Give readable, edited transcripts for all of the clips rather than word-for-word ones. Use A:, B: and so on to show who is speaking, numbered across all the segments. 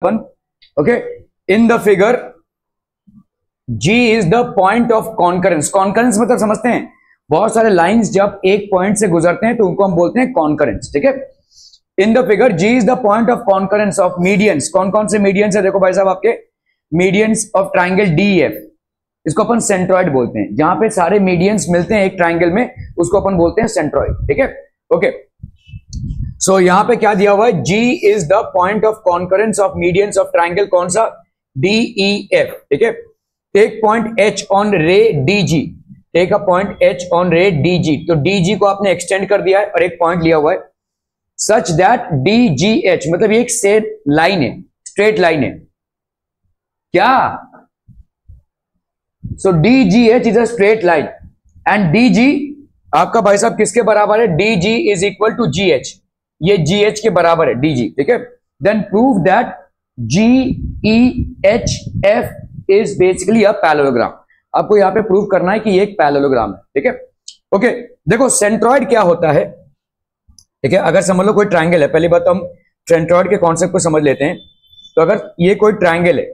A: Upon okay in the figure G is the point of concurrence. Concurrence मतलब समझते हैं, बहुत सारे लाइंस जब एक पॉइंट से गुजरते हैं तो उनको हम बोलते हैं कॉन्करेंस। ठीक है, इन the figure G is the point of concurrence of medians. कौन कौन से मीडियंस है देखो भाई साहब, आपके मीडियंस ऑफ ट्राइंगल DEF, इसको अपन सेंट्रॉइड बोलते हैं। जहां पे सारे मीडियंस मिलते हैं एक ट्राइंगल में उसको अपन बोलते हैं सेंट्रॉइड। ठीक है, ओके सो यहां पे क्या दिया हुआ है, G is the point of concurrence of medians of triangle, कौन सा, DEF। ठीक है, take point H on ray DG, take a point H on ray DG। तो DG को आपने एक्सटेंड कर दिया है और एक पॉइंट लिया हुआ है सच दैट DGH, मतलब ये एक स्ट्रेट लाइन है, स्ट्रेट लाइन है क्या। So DGH is a straight line and DG आपका भाई साहब किसके बराबर है, DG is equal to GH, ये GH के बराबर है DG। ठीक है, then prove that GEHF is basically a parallelogram. आपको यहां पे प्रूव करना है कि ये एक पैरेललोग्राम है। ठीक है, ओके देखो सेंट्रॉइड क्या होता है। ठीक है, अगर समझ लो कोई ट्राइंगल है, पहली बात तो हम सेंट्रॉइड के कॉन्सेप्ट को समझ लेते हैं। तो अगर ये कोई ट्राइंगल है,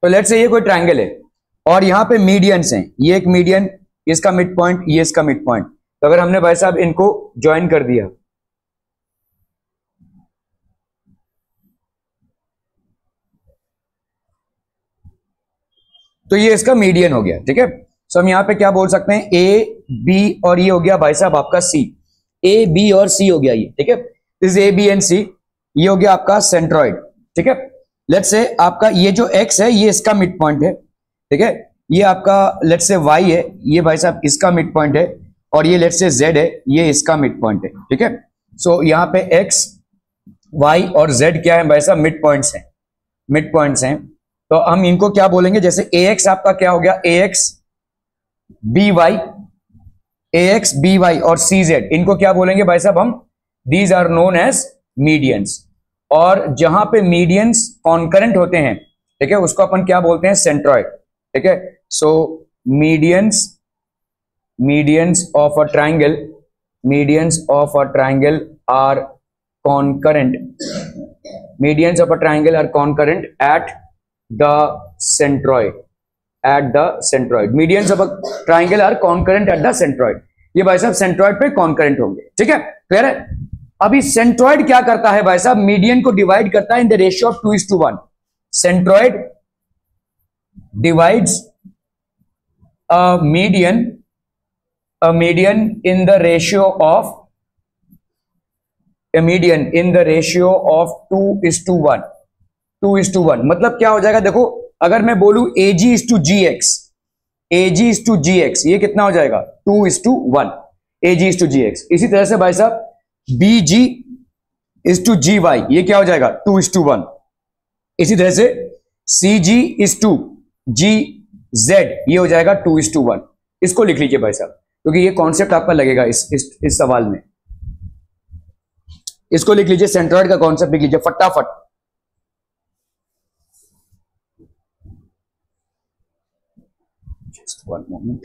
A: तो लेट्स से ये कोई ट्राइंगल है और यहां पे मीडियंस हैं, ये एक मीडियन, इसका मिड पॉइंट, ये इसका मिड पॉइंट। तो अगर हमने भाई साहब इनको ज्वाइन कर दिया तो ये इसका मीडियन हो गया। ठीक है, सो हम यहां पे क्या बोल सकते हैं, A B और ये हो गया भाई साहब आपका C, A B और C हो गया ये। ठीक है, इस A B एंड C, ये हो गया आपका सेंट्रॉइड। ठीक है, लेट्स से आपका ये जो X है ये इसका मिड पॉइंट है। ठीक है, ये आपका लेट्स से Y है, ये भाई साहब इसका मिड पॉइंट है, और ये लेट्स से Z है, ये इसका मिड पॉइंट है। ठीक है, सो यहां पे X Y और Z क्या है भाई साहब, मिड पॉइंट्स हैं, मिड पॉइंट्स हैं। तो हम इनको क्या बोलेंगे, जैसे AX आपका क्या हो गया, AX BY और CZ, इनको क्या बोलेंगे भाई साहब हम, these are known as medians. और जहां पे मीडियंस कॉन्करेंट होते हैं, ठीक है, उसको अपन क्या बोलते हैं, सेंट्रॉइड। ठीक है, so medians of a triangle, medians of a triangle are concurrent, medians of a triangle are concurrent at the centroid, at the centroid. Medians of a triangle are concurrent at the centroid, ये भाई साहब centroid पे concurrent होंगे। ठीक है, clear है। अभी centroid क्या करता है भाई साहब, मीडियन को डिवाइड करता है in the ratio of 2:1। Centroid divides a median in the ratio of, a median in the ratio of 2:1। 2:1 मतलब क्या हो जाएगा, देखो अगर मैं बोलूं AG is to GX, AG is to GX, ये कितना हो जाएगा 2:1, AG is to GX। इसी तरह से भाई साहब BG is to GY, ये क्या हो जाएगा 2:1। इसी तरह से CG is to GZ, ये हो जाएगा 2:1। इसको लिख लीजिए भाई साहब, क्योंकि ये कॉन्सेप्ट आपका लगेगा इस सवाल में। इसको लिख लीजिए, सेंट्रॉइड का कॉन्सेप्ट लिख लीजिए फटाफट। Just one moment.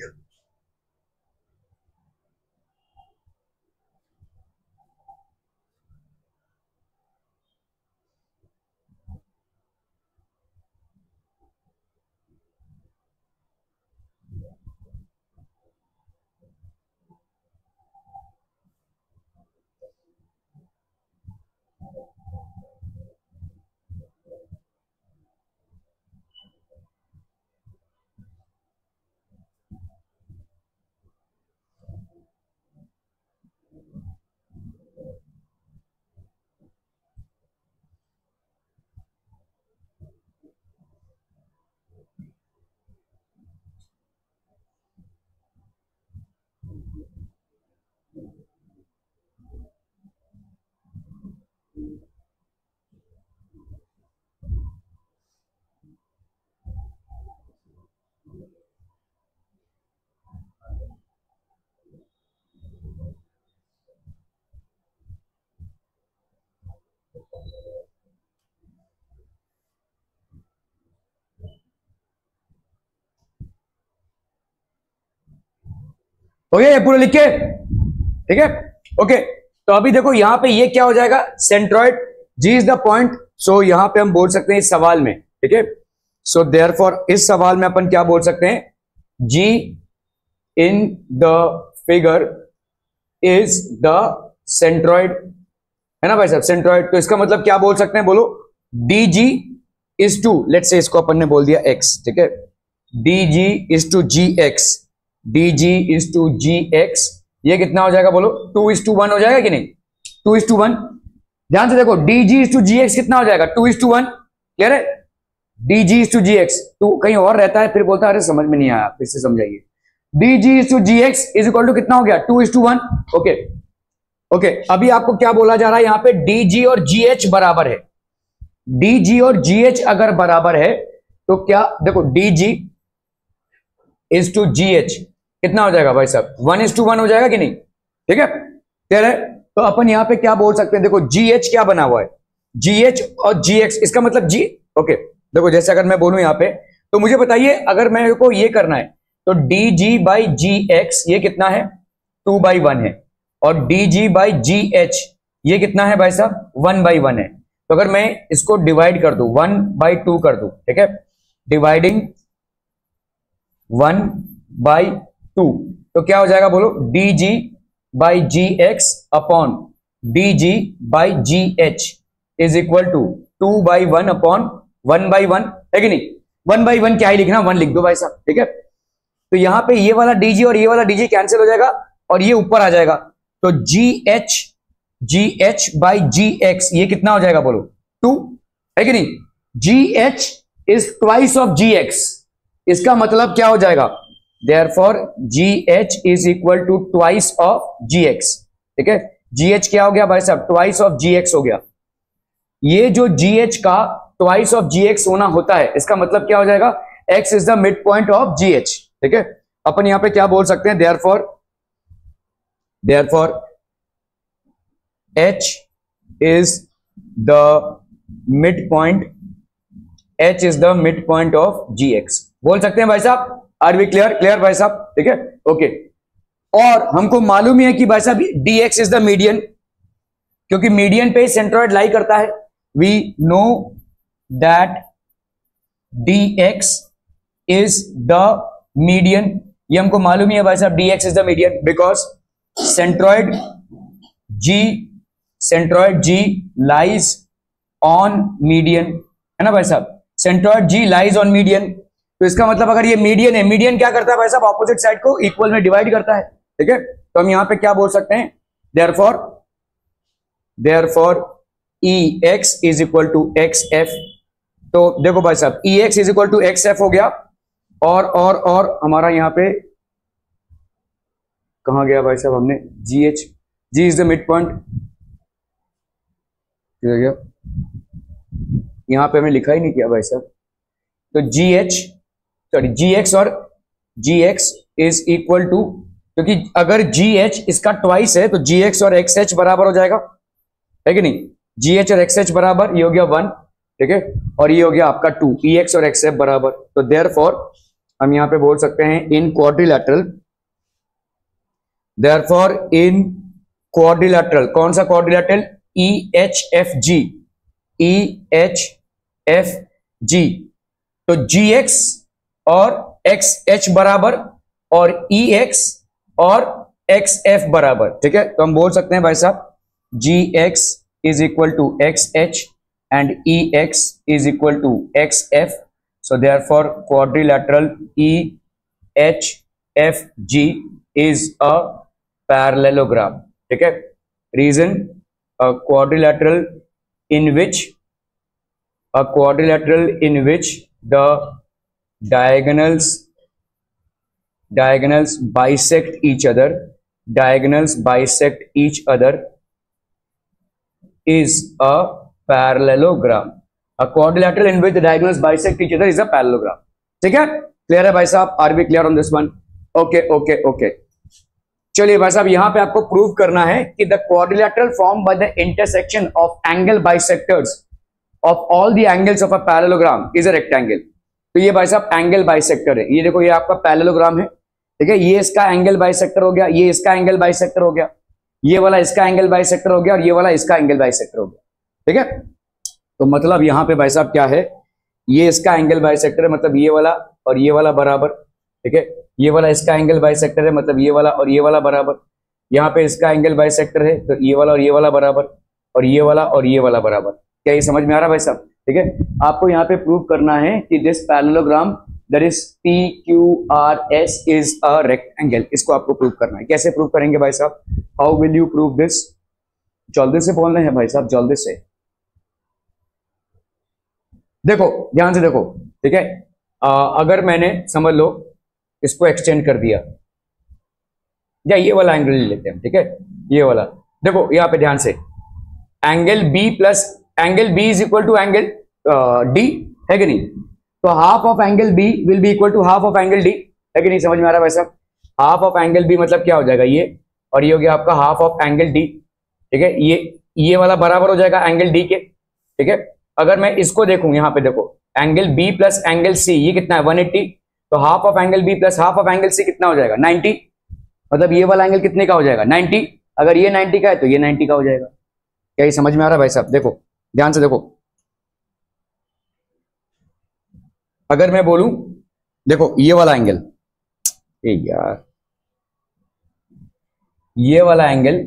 A: हो गया ये पूरा लिख के, ठीक है, ओके। तो अभी देखो यहां पे ये क्या हो जाएगा, centroid, G is the point, so यहां पे हम बोल सकते हैं इस सवाल में, ठीक है, सो देयरफॉर इस सवाल में अपन क्या बोल सकते हैं, G in the figure is the centroid, है ना भाई साहब, सेंट्रॉइड। तो इसका मतलब क्या बोल सकते हैं, बोलो, D G is to, let's say इसको अपन ने बोल दिया एक्स, ठीक है, D G is to G X, D G is to G X, ये कितना हो जाएगा बोलो, 2:1 हो जाएगा कि नहीं, 2:1। ध्यान से देखो, D G is to G X कितना हो जाएगा, 2:1, क्लियर है, D G is to G X, तो कहीं और रहता है फिर बोलता है अरे समझ में नहीं आया, फिर से समझाइए, D G is to G X is equal to कितना हो गया, 2:1, ओके ओके। अभी आपको क्या बोला जा रहा है यहां पे, डी जी और जी एच बराबर है, डी जी और जी एच अगर बराबर है तो क्या, देखो D G is to G H कितना हो जाएगा भाई साहब, 1:1 हो जाएगा कि नहीं, ठीक है, क्लियर है। तो अपन यहां पे क्या बोल सकते हैं, देखो जी एच क्या बना हुआ है, जी एच और जी एक्स, इसका मतलब जी, ओके, देखो जैसे अगर मैं बोलूं यहां पे, तो मुझे बताइए अगर मेरे को ये करना है तो D G by G X ये कितना है, 2/1 है, और D G by G H ये कितना है भाई साहब, 1/1 है। तो अगर मैं इसको डिवाइड कर दूं, 1/2 कर दूं, ठीक है, डिवाइडिंग 1/2, तो क्या हो जाएगा बोलो, D G by G X upon D G by G H is equal to 2/1 upon 1/1, है कि नहीं, 1/1 क्या ही लिखना, 1 लिख दो भाई साहब, ठीक है। तो यहां पे ये वाला डीजी और ये वाला डीजी कैंसिल हो जाएगा और ये ऊपर आ जाएगा, तो G H by G X ये कितना हो जाएगा बोलो, 2, है कि नहीं, G H is twice of G X, इसका मतलब क्या हो जाएगा, therefore G H is equal to twice of G X, ठीक है, जी एच क्या हो गया भाई साहब, ट्वाइस ऑफ जी एक्स हो गया। ये जो जी एच का ट्वाइस ऑफ जी एक्स होना होता है, इसका मतलब क्या हो जाएगा, X is the mid point of G H, ठीक है। अपन यहां पे क्या बोल सकते हैं, therefore H is the mid point, H is the mid point of G X, बोल सकते हैं भाई साहब, आर वी क्लियर, क्लियर भाई साहब, ठीक है, ओके। और हमको मालूम ही है कि भाई साहब D X is the median, क्योंकि मीडियन पे सेंट्रॉइड लाई करता है, we know that D X is the median, ये हमको मालूम ही है भाई साहब, D X is the median, because centroid G lies on median, है ना भाई साहब, centroid G lies on median. तो इसका मतलब अगर ये मीडियन है, मीडियन क्या करता है भाई साहब, ऑपोजिट साइड को इक्वल में डिवाइड करता है, ठीक है। तो हम यहां पे क्या बोल सकते हैं, therefore E X is equal to X F, तो देखो भाई साहब E X is equal to X F हो गया, और हमारा यहां पे कहां गया भाई साहब, हमने G H, G is the mid point, गया यहां पे हमने लिखा ही नहीं किया भाई साहब, तो जी एच, सॉरी जी एक्स और जी एक्स इज इक्वल टू, क्योंकि अगर जी एच इसका ट्वाइस है तो जी एक्स और एक्स एच बराबर हो जाएगा, है कि नहीं, जी एच और एक्स एच बराबर, ये हो गया 1, ठीक है, और ये हो गया आपका 2, ई एक्स और एक्स एफ बराबर। तो देयरफॉर हम यहां पे बोल सकते हैं इन क्वाड्रिलैटरल, देयरफॉर इन क्वाड्रिलैटरल, कौन सा क्वाड्रिलैटरल, ई एच एफ जी, ई एच एफ जी, तो जी एक्स और एक्स एच बराबर और ई एक्स और एक्स एफ बराबर, ठीक है। तो हम बोल सकते हैं भाई साहब G X is equal to X H and E X is equal to X F, so therefore quadrilateral E H F G is a parallelogram, ठीक है। Reason, a quadrilateral in which the diagonals bisect each other is a parallelogram. A quadrilateral in which the diagonals bisect each other is a parallelogram. ठीक है, clear है भाई साहब, are B clear on this one, okay okay okay. चलिए भाई साहब यहां पे आपको प्रूव करना है कि the quadrilateral form by the intersection of angle bisectors of all the angles of a parallelogram is a rectangle. तो ये भाई साहब एंगल बाइसेक्टर है, ये देखो ये आपका पैरेललोग्राम है, ठीक है, ये इसका एंगल बाइसेक्टर हो गया, ये इसका एंगल बाइसेक्टर हो गया, ये वाला इसका एंगल बाइसेक्टर हो गया और ये वाला इसका एंगल बाइसेक्टर हो गया, ठीक है। तो मतलब यहां पे भाई साहब क्या है, ये इसका एंगल बाइसेक्टर है, मतलब ये वाला और ये वाला बराबर, ठीक है। ये वाला इसका एंगल बाइसेक्टर है, मतलब ये वाला और ये वाला बराबर। यहाँ पे इसका एंगल बाइसेक्टर है, तो ये वाला और ये वाला बराबर, और ये वाला और ये वाला बराबर। क्या ये समझ में आ रहा है भाई साहब? ठीक है। आपको यहाँ पे प्रूव करना है कि this parallelogram that is PQRS is a rectangle. इसको आपको प्रूव करना है। कैसे प्रूव करेंगे भाई साहब? How will you prove this? जल्दी से बोल रहे हैं भाई साहब, जल्दी से। देखो ध्यान से देखो, ठीक है। अगर मैंने समझ लो इसको एक्सटेंड कर दिया, या ये वाला एंगल ले लेते हैं, ठीक है। ये वाला देखो यहाँ पे ध्यान से, angle B plus angle B is equal to angle D, है कि नहीं? तो half of angle B will be equal to half of angle D, है कि नहीं? समझ में आ रहा है भाई साहब? हाफ ऑफ एंगल B मतलब क्या हो जाएगा, ये, और ये हो गया आपका हाफ ऑफ एंगल D, ठीक है। ये वाला बराबर हो जाएगा एंगल D के, ठीक है। अगर मैं इसको देखूं, यहाँ पे देखो, angle B plus angle C ये कितना है, 180। तो half of angle B plus half of angle C कितना हो जाएगा, 90। मतलब ये वाला एंगल कितने का हो जाएगा, 90। अगर ये 90 का है तो ये 90 का हो जाएगा। क्या ये समझ में आ रहा है भाई साहब? देखो ध्यान से देखो, अगर मैं बोलूं, देखो ये वाला एंगल, यार ये वाला एंगल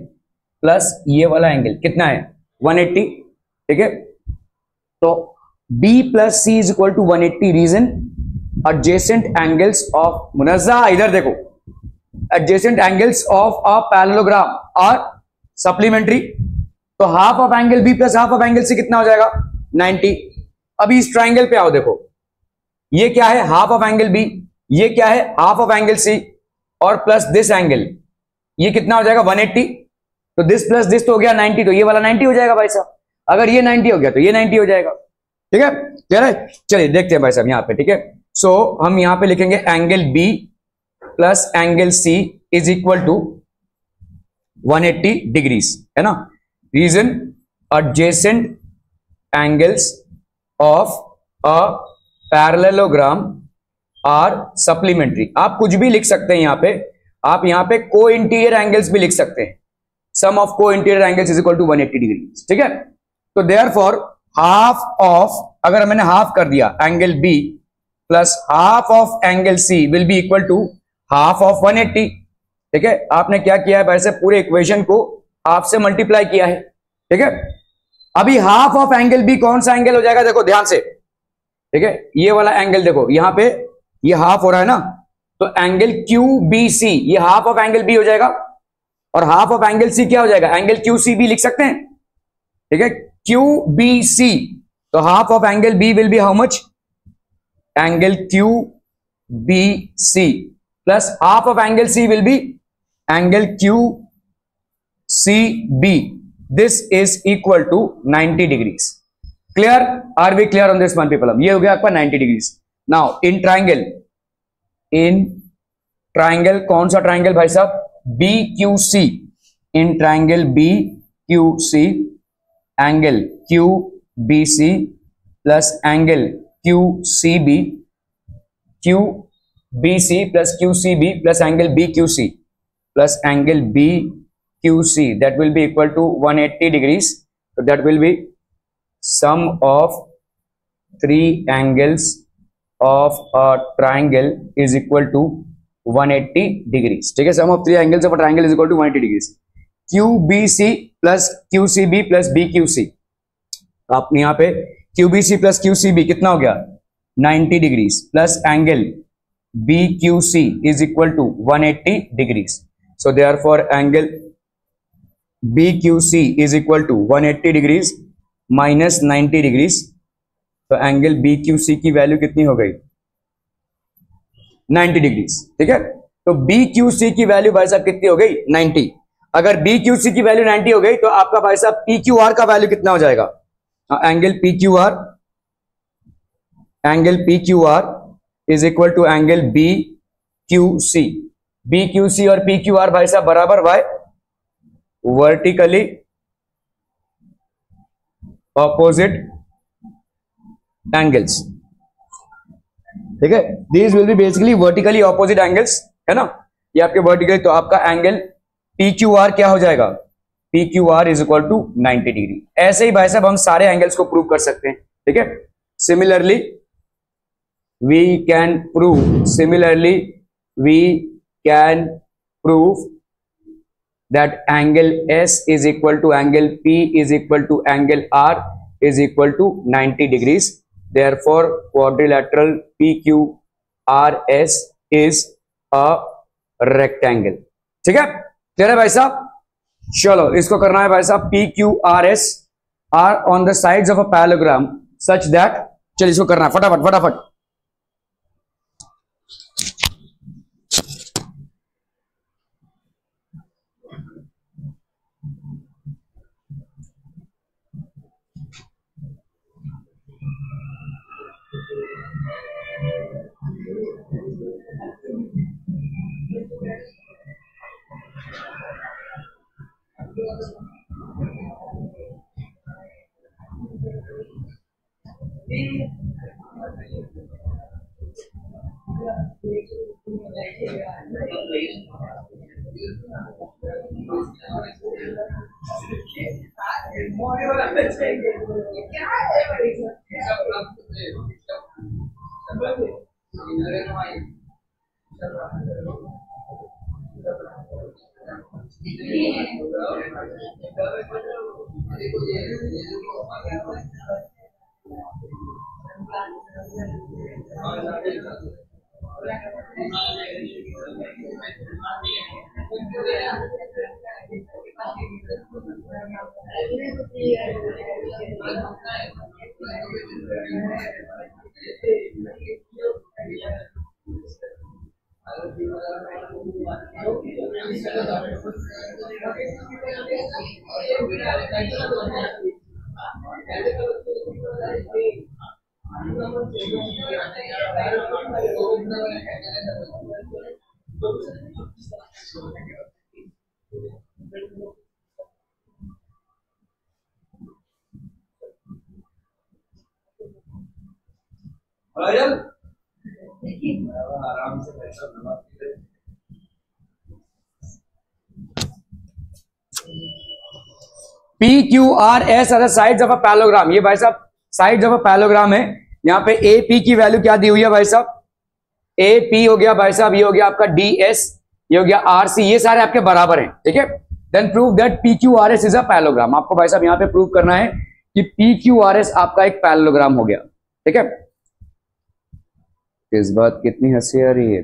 A: प्लस ये वाला एंगल कितना है, 180, ठीक है। तो B plus C is equal to 180। Reason, adjacent angles of, Munazza इधर देखो, adjacent angles of a parallelogram are supplementary. तो half of angle B plus half of angle C कितना हो जाएगा, 90। अभी इस ट्राइंगल पे आओ, देखो ये क्या है, हाफ ऑफ एंगल B, ये क्या है, हाफ ऑफ एंगल C, और प्लस दिस एंगल, ये कितना हो जाएगा, 180। तो दिस प्लस दिस तो हो गया 90, तो ये वाला 90 हो जाएगा भाई साहब। अगर ये 90 हो गया तो ये 90 हो जाएगा, ठीक है। चलिए देखते हैं भाई साहब यहाँ पे, ठीक है। सो हम यहाँ पे लिखेंगे angle B plus angle C is equal to 180 degrees, है ना। Reason, adjacent angles of a parallelogram are supplementary. आप कुछ भी लिख सकते हैं यहाँ पे, आप यहाँ पे को इंटीरियर एंगल्स भी लिख सकते हैं। Sum of co interior angles is equal to 180 degree, ठीक है। तो देयरफॉर हाफ ऑफ, अगर मैंने हाफ कर दिया, angle B plus half of angle C will be equal to half of 180, ठीक है। आपने क्या किया है, वैसे पूरे इक्वेशन को हाफ से मल्टीप्लाई किया है, ठीक है। अभी हाफ ऑफ एंगल B कौन सा एंगल हो जाएगा, देखो ध्यान से, ठीक है। ये वाला एंगल देखो, यहां पे ये हाफ हो रहा है ना, तो एंगल QBC ये हाफ ऑफ एंगल B हो जाएगा, और हाफ ऑफ एंगल C क्या हो जाएगा, एंगल QCB लिख सकते हैं, ठीक है। QBC, तो half of angle B will be how much, angle QBC plus half of angle C will be angle QCB। This is equal to 90 degrees. Clear? Are we clear on this one people? ये हो गया आपका 90 degrees. Now in triangle, कौन सा triangle भाई साहब, BQC। In triangle BQC angle QBC plus angle QCB, QBC plus QCB plus angle BQC plus angle BQC, that will be equal to 180 degrees. So that will be sum of three angles of a triangle is equal to 180 degrees, ठीक है। sum of three angles of a triangle is equal to 180 degrees. QBC plus QCB plus BQC, आप यहाँ पे QBC plus QCB कितना हो गया, 90 degrees plus angle BQC is equal to 180 degrees. So therefore angle BQC is equal to 180 degrees minus 90 degrees. तो angle BQC की value कितनी हो गई, 90 डिग्रीज, ठीक है। तो BQC की वैल्यू भाई साहब कितनी हो गई, 90। अगर BQC की वैल्यू 90 हो गई तो आपका भाई साहब PQR का वैल्यू कितना हो जाएगा, angle PQR is equal to angle BQC। BQC और PQR भाई साहब बराबर वाई, वर्टिकली ऑपोजिट एंगल्स, ठीक है। These will be basically vertically opposite angles, है ना। ये आपके वर्टिकली, तो आपका एंगल पी क्यू आर क्या हो जाएगा, P Q R is equal to 90 degree. ऐसे ही भाई साहब हम सारे एंगल्स को प्रूव कर सकते हैं, ठीक है। Similarly we can prove that angle S is equal to angle P is equal to angle R is equal to 90 degrees. Therefore, quadrilateral PQRS is a rectangle. ठीक है, क्लियर है भाई साहब। चलो इसको करना है भाई साहब, PQRS are on the sides of a parallelogram such that, चलिए इसको करना है फटाफट फटाफट। आराम से P Q R S R sides of a parallelogram. ये भाई साहब साइड्स ऑफ अ पैरेललोग्राम है। यहाँ पे ए पी की वैल्यू क्या दी हुई है भाई साहब, ए पी हो गया भाई साहब, ये हो गया आपका डी एस, ये हो गया आर सी, ये सारे आपके बराबर हैं, ठीक है। Then prove that P Q R S is a parallelogram. आपको भाई साहब यहाँ पे प्रूव करना है कि पी क्यू आर एस आपका एक पैरेललोग्राम हो गया, ठीक है। इस बात कितनी हंसी आ रही है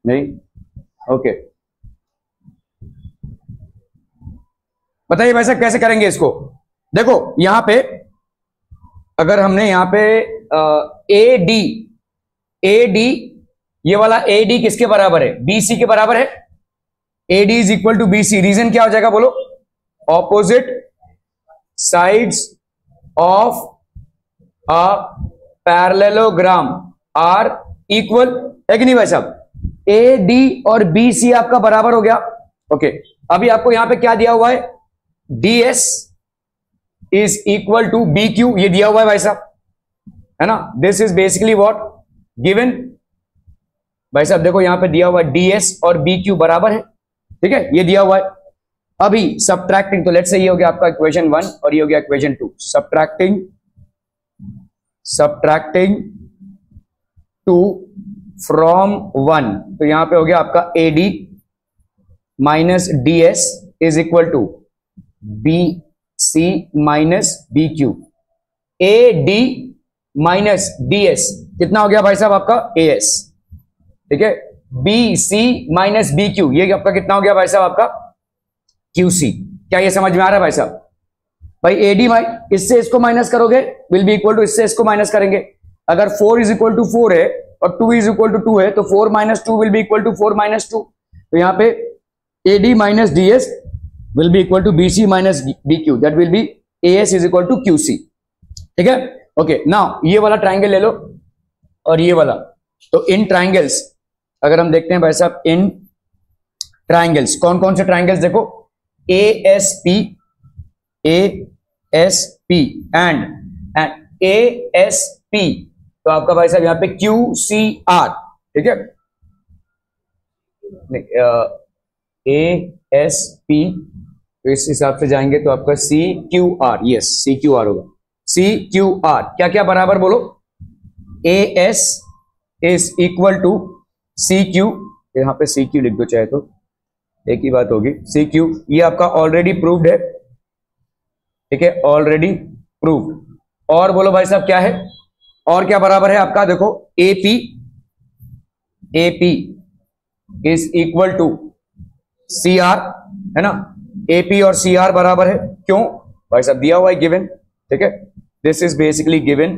A: नहीं, ओके। बताइए भाई साहब कैसे करेंगे इसको। देखो यहां पे अगर हमने यहां पे ए डी ये वाला ए डी किसके बराबर है, बी सी के बराबर है। A D is equal to B C, reason क्या हो जाएगा बोलो, opposite sides of a parallelogram are equal, है कि नहीं भाई साहब। ए डी और बी सी आपका बराबर हो गया, ओके। अभी आपको यहां पे क्या दिया हुआ है, D S is equal to B Q, ये दिया हुआ है भाई साहब, है ना। This is basically what given भाई साहब। देखो यहां पे दिया हुआ है डी एस और बी क्यू बराबर है, ठीक है, ये दिया हुआ है। अभी सबट्रैक्टिंग, तो लेट्स से ये हो गया आपका इक्वेशन 1 और ये हो गया इक्वेशन 2। सबट्रैक्टिंग 2 फ्रॉम 1, तो यहां पे हो गया आपका A D minus D S is equal to B C minus B Q. A D minus D S कितना हो गया भाई साहब आपका ए एस, ठीक है। B C minus B Q, ये आपका कितना हो गया भाई साहब आपका क्यू सी। क्या ये समझ में आ रहा है भाई साहब। भाई ए डी इससे इसको माइनस करोगे विल बी इक्वल टू, इससे इसको माइनस करेंगे। अगर 4 इज इक्वल टू 4 है और 2 इज इक्वल टू 2 है तो 4 minus 2 will be equal to 4 minus 2। तो यहां पे A D minus D S will be equal to BC minus BQ, that will be AS is equal to QC, ठीक है। Okay now ये वाला triangle ले लो और ये वाला, तो इन ट्राइंगल्स अगर हम देखते हैं भाई साहब, इन ट्राइंगल्स कौन कौन से ट्राइंगल्स देखो, ASP एंड ASP, तो आपका भाई साहब यहाँ पे QCR, ठीक है। ए एस पी, तो इस हिसाब से जाएंगे तो आपका C Q R, yes C Q R होगा, सी क्यू आर क्या क्या बराबर बोलो, A S is equal to C Q, यहां पे सी क्यू लिख दो चाहे तो, एक ही बात होगी, सी क्यू, ये आपका ऑलरेडी प्रूव्ड है, ठीक है, ऑलरेडी प्रूव्ड। और बोलो भाई साहब क्या है, और क्या बराबर है आपका, देखो AP, AP is equal to C R, है ना, एपी और सी आर बराबर है, क्यों भाई साहब दिया हुआ है गिवन, ठीक है, दिस इज बेसिकली गिवन।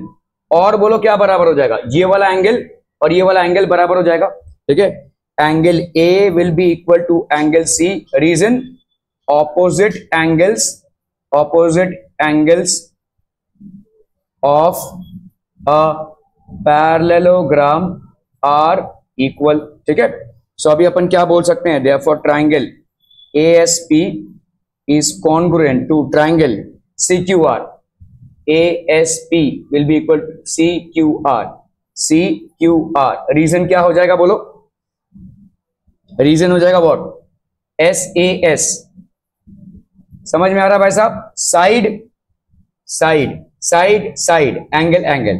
A: और बोलो क्या बराबर हो जाएगा, ये वाला एंगल और ये वाला एंगल बराबर हो जाएगा, ठीक है, angle A will be equal to angle C, reason opposite angles of a parallelogram are equal, ठीक है। सो अभी अपन क्या बोल सकते हैं, therefore triangle ASP is congruent to triangle CQR, ASP will be equal to CQR, reason क्या हो जाएगा बोलो, रीजन हो जाएगा व्हाट, SAS, समझ में आ रहा भाई साहब, side side side side, angle angle,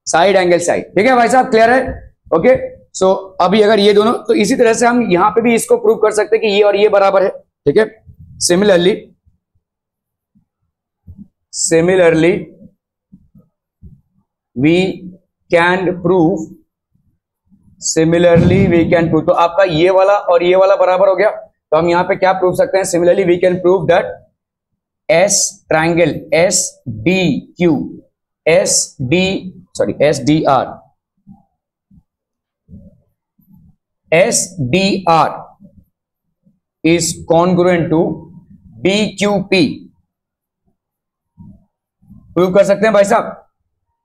A: side angle side, ठीक है भाई साहब, क्लियर है, ओके। सो अभी अगर ये दोनों, तो इसी तरह से हम यहां पे भी इसको प्रूव कर सकते हैं कि ये और ये बराबर है, ठीक है। सिमिलरली वी कैन प्रूव, तो आपका ये वाला और ये वाला बराबर हो गया, तो हम यहां पे क्या प्रूव सकते हैं, similarly we can prove that S triangle SDR is congruent to BQP, prove कर सकते हैं भाई साहब,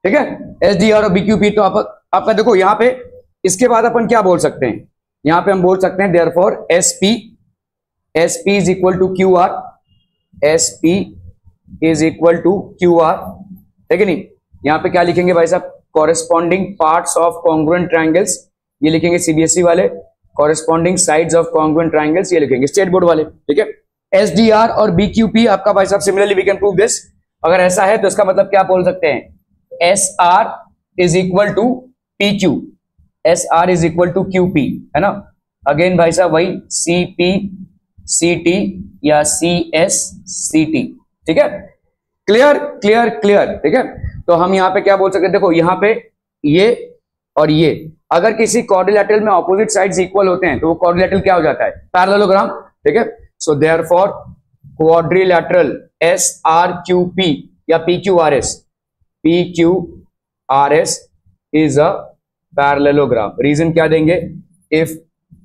A: ठीक है, SDR और BQP। तो आपका देखो यहां पे, इसके बाद अपन क्या बोल सकते हैं, यहां पे हम बोल सकते हैं therefore SP is equal to QR, SP is equal to QR, ठीक है नहीं, यहां पे क्या लिखेंगे भाई साहब, corresponding parts of congruent triangles, ये लिखेंगे CBSE वाले, corresponding sides of congruent triangles ये लिखेंगे स्टेट बोर्ड वाले, ठीक है। SDR और BQP आपका भाई साहब similarly we can prove this, अगर ऐसा है तो इसका मतलब क्या बोल सकते हैं, SR is equal to PQ, SR is equal to QP, है ना, अगेन भाई साहब वही CP CT या CS CT, ठीक है, क्लियर क्लियर क्लियर, ठीक है। तो हम यहां पे क्या बोल सकते हैं, देखो यहां पे ये और ये, अगर किसी क्वाड्रिलेटरल में ऑपोजिट साइड्स इक्वल होते हैं तो वो क्वाड्रिलेटरल क्या हो जाता है, पैरेललोग्राम, ठीक है। सो देयरफॉर क्वाड्रिलेटरल SRQP या PQRS is a parallelogram, reason क्या देंगे, if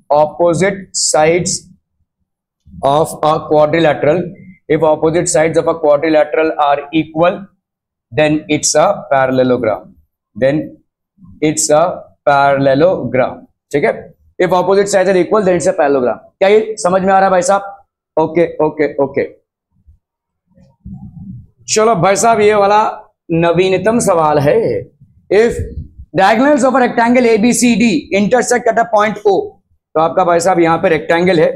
A: opposite sides of a quadrilateral are equal then it's a parallelogram, ठीक है, if opposite sides are equal then it's a parallelogram, क्या ये समझ में आ रहा है भाई साहब, ओके ओके ओके। चलो भाई साहब ये वाला नवीनतम सवाल है, if diagonals of a rectangle ABCD intersect at a point O, तो आपका भाई साहब यहां पे रेक्टेंगल है,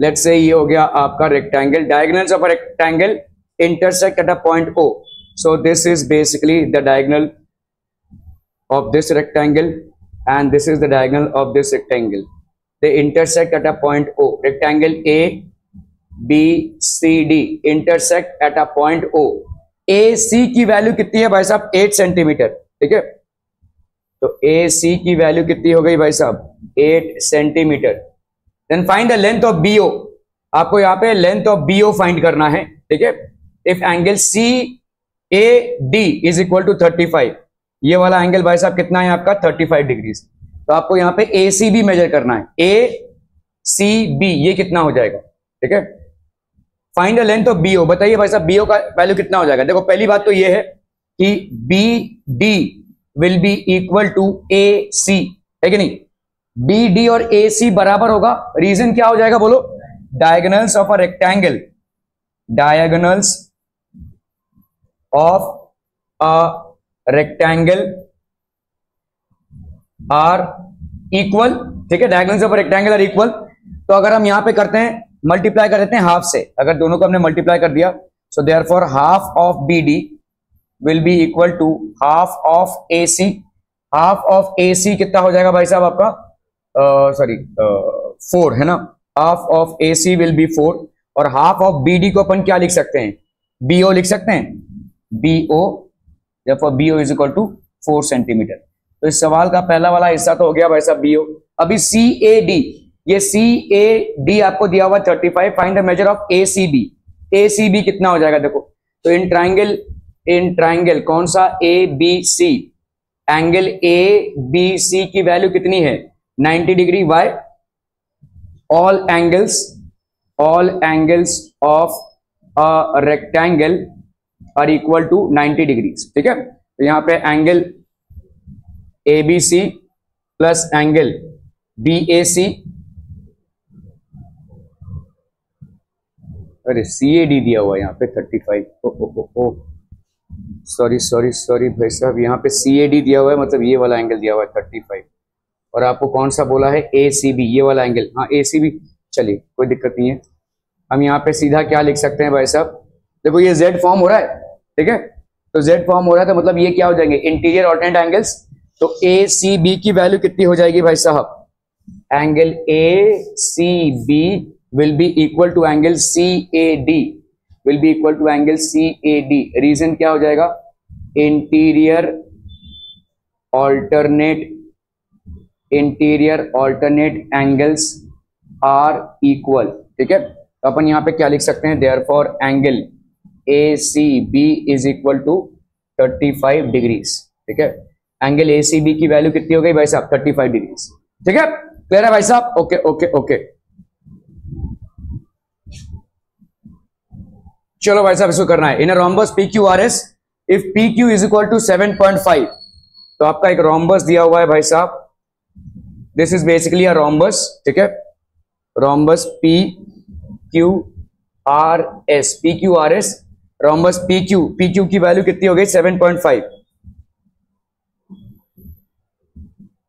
A: लेट्स से ये हो गया आपका rectangle, diagonals of a rectangle intersect at a point O, so this is basically the diagonal of this rectangle and this is the diagonal of this rectangle, they intersect at a point O, rectangle ABCD intersect at a point O, AC की value कितनी है भाई साहब, 8 centimetre, ठीक है, तो AC की value कितनी हो गई भाई साहब, 8 centimetre. Then find the length of BO, आपको यहाँ पे लेंथ ऑफ BO फाइंड करना है, ठीक है। If angle CAD is equal to 35, ये वाला एंगल भाई साहब कितना है आपका 35 डिग्री, तो आपको यहाँ पे ACB मेजर करना है, ACB ये कितना हो जाएगा, ठीक है। Find the length of BO, बताइए भाई साहब BO का वैल्यू कितना हो जाएगा, देखो पहली बात तो ये है कि BD will be equal to AC, है कि नहीं, BD और AC बराबर होगा, रीजन क्या हो जाएगा बोलो, diagonals of a rectangle, diagonals of a rectangle are equal, ठीक है, diagonals of rectangle are equal, तो अगर हम यहां पे करते हैं मल्टीप्लाई कर देते हैं हाफ से, अगर दोनों को हमने मल्टीप्लाई कर दिया, so therefore half of B D will be equal to half of A C. Half of A C कितना हो जाएगा भाई साहब आपका, सॉरी 4 है ना, half of A C will be 4, और हाफ ऑफ बी डी को अपन क्या लिख सकते हैं, बी ओ लिख सकते हैं, B O, therefore B O is equal to 4 centimetre. तो इस सवाल का पहला वाला हिस्सा तो हो गया भाई साहब बी ओ। अभी सी ए डी, ये सी ए डी आपको दिया हुआ 35, find the measure of A C B. A C B कितना हो जाएगा देखो, तो इन ट्राइंगल कौन सा, A B C, angle A B C की वैल्यू कितनी है 90 degree. Why, all angles of a rectangle are equal to 90 degrees. ठीक है, तो यहां पे angle A B C plus angle B A C, अरे सी ए डी दिया हुआ है यहाँ पे 35, ओ सॉरी भाई साहब, यहाँ पे सी ए डी दिया हुआ है, मतलब ये वाला एंगल दिया हुआ है 35, और आपको कौन सा बोला है ए सी बी, ये वाला एंगल, हाँ ए सी बी। चलिए कोई दिक्कत नहीं है, हम यहाँ पे सीधा क्या लिख सकते हैं भाई साहब, देखो ये जेड फॉर्म हो रहा है, ठीक है, तो जेड फॉर्म हो रहा है तो मतलब ये क्या हो जाएंगे इंटीरियर ऑल्टरनेट एंगल्स। तो ए सी बी की वैल्यू कितनी हो जाएगी भाई साहब, angle A C B will be equal to angle CAD, will be equal to angle CAD। Reason क्या हो जाएगा, interior alternate angles are equal. ठीक है, तो अपन यहाँ पे क्या लिख सकते हैं, therefore angle ACB is equal to 35 degrees. ठीक है, एंगल ACB की वैल्यू कितनी हो गई भाई साहब 35 डिग्रीज। ठीक है, क्लियर है भाई साहब, ओके ओके ओके। चलो भाई साहब इसको करना है, in a rhombus PQRS if PQ is equal to 7.5, तो आपका एक रोम्बस दिया हुआ है भाई साहब, this is basically a rhombus. ठीक है, रोम्बस PQRS, रोम्बस PQ की वैल्यू कितनी हो गई 7.5,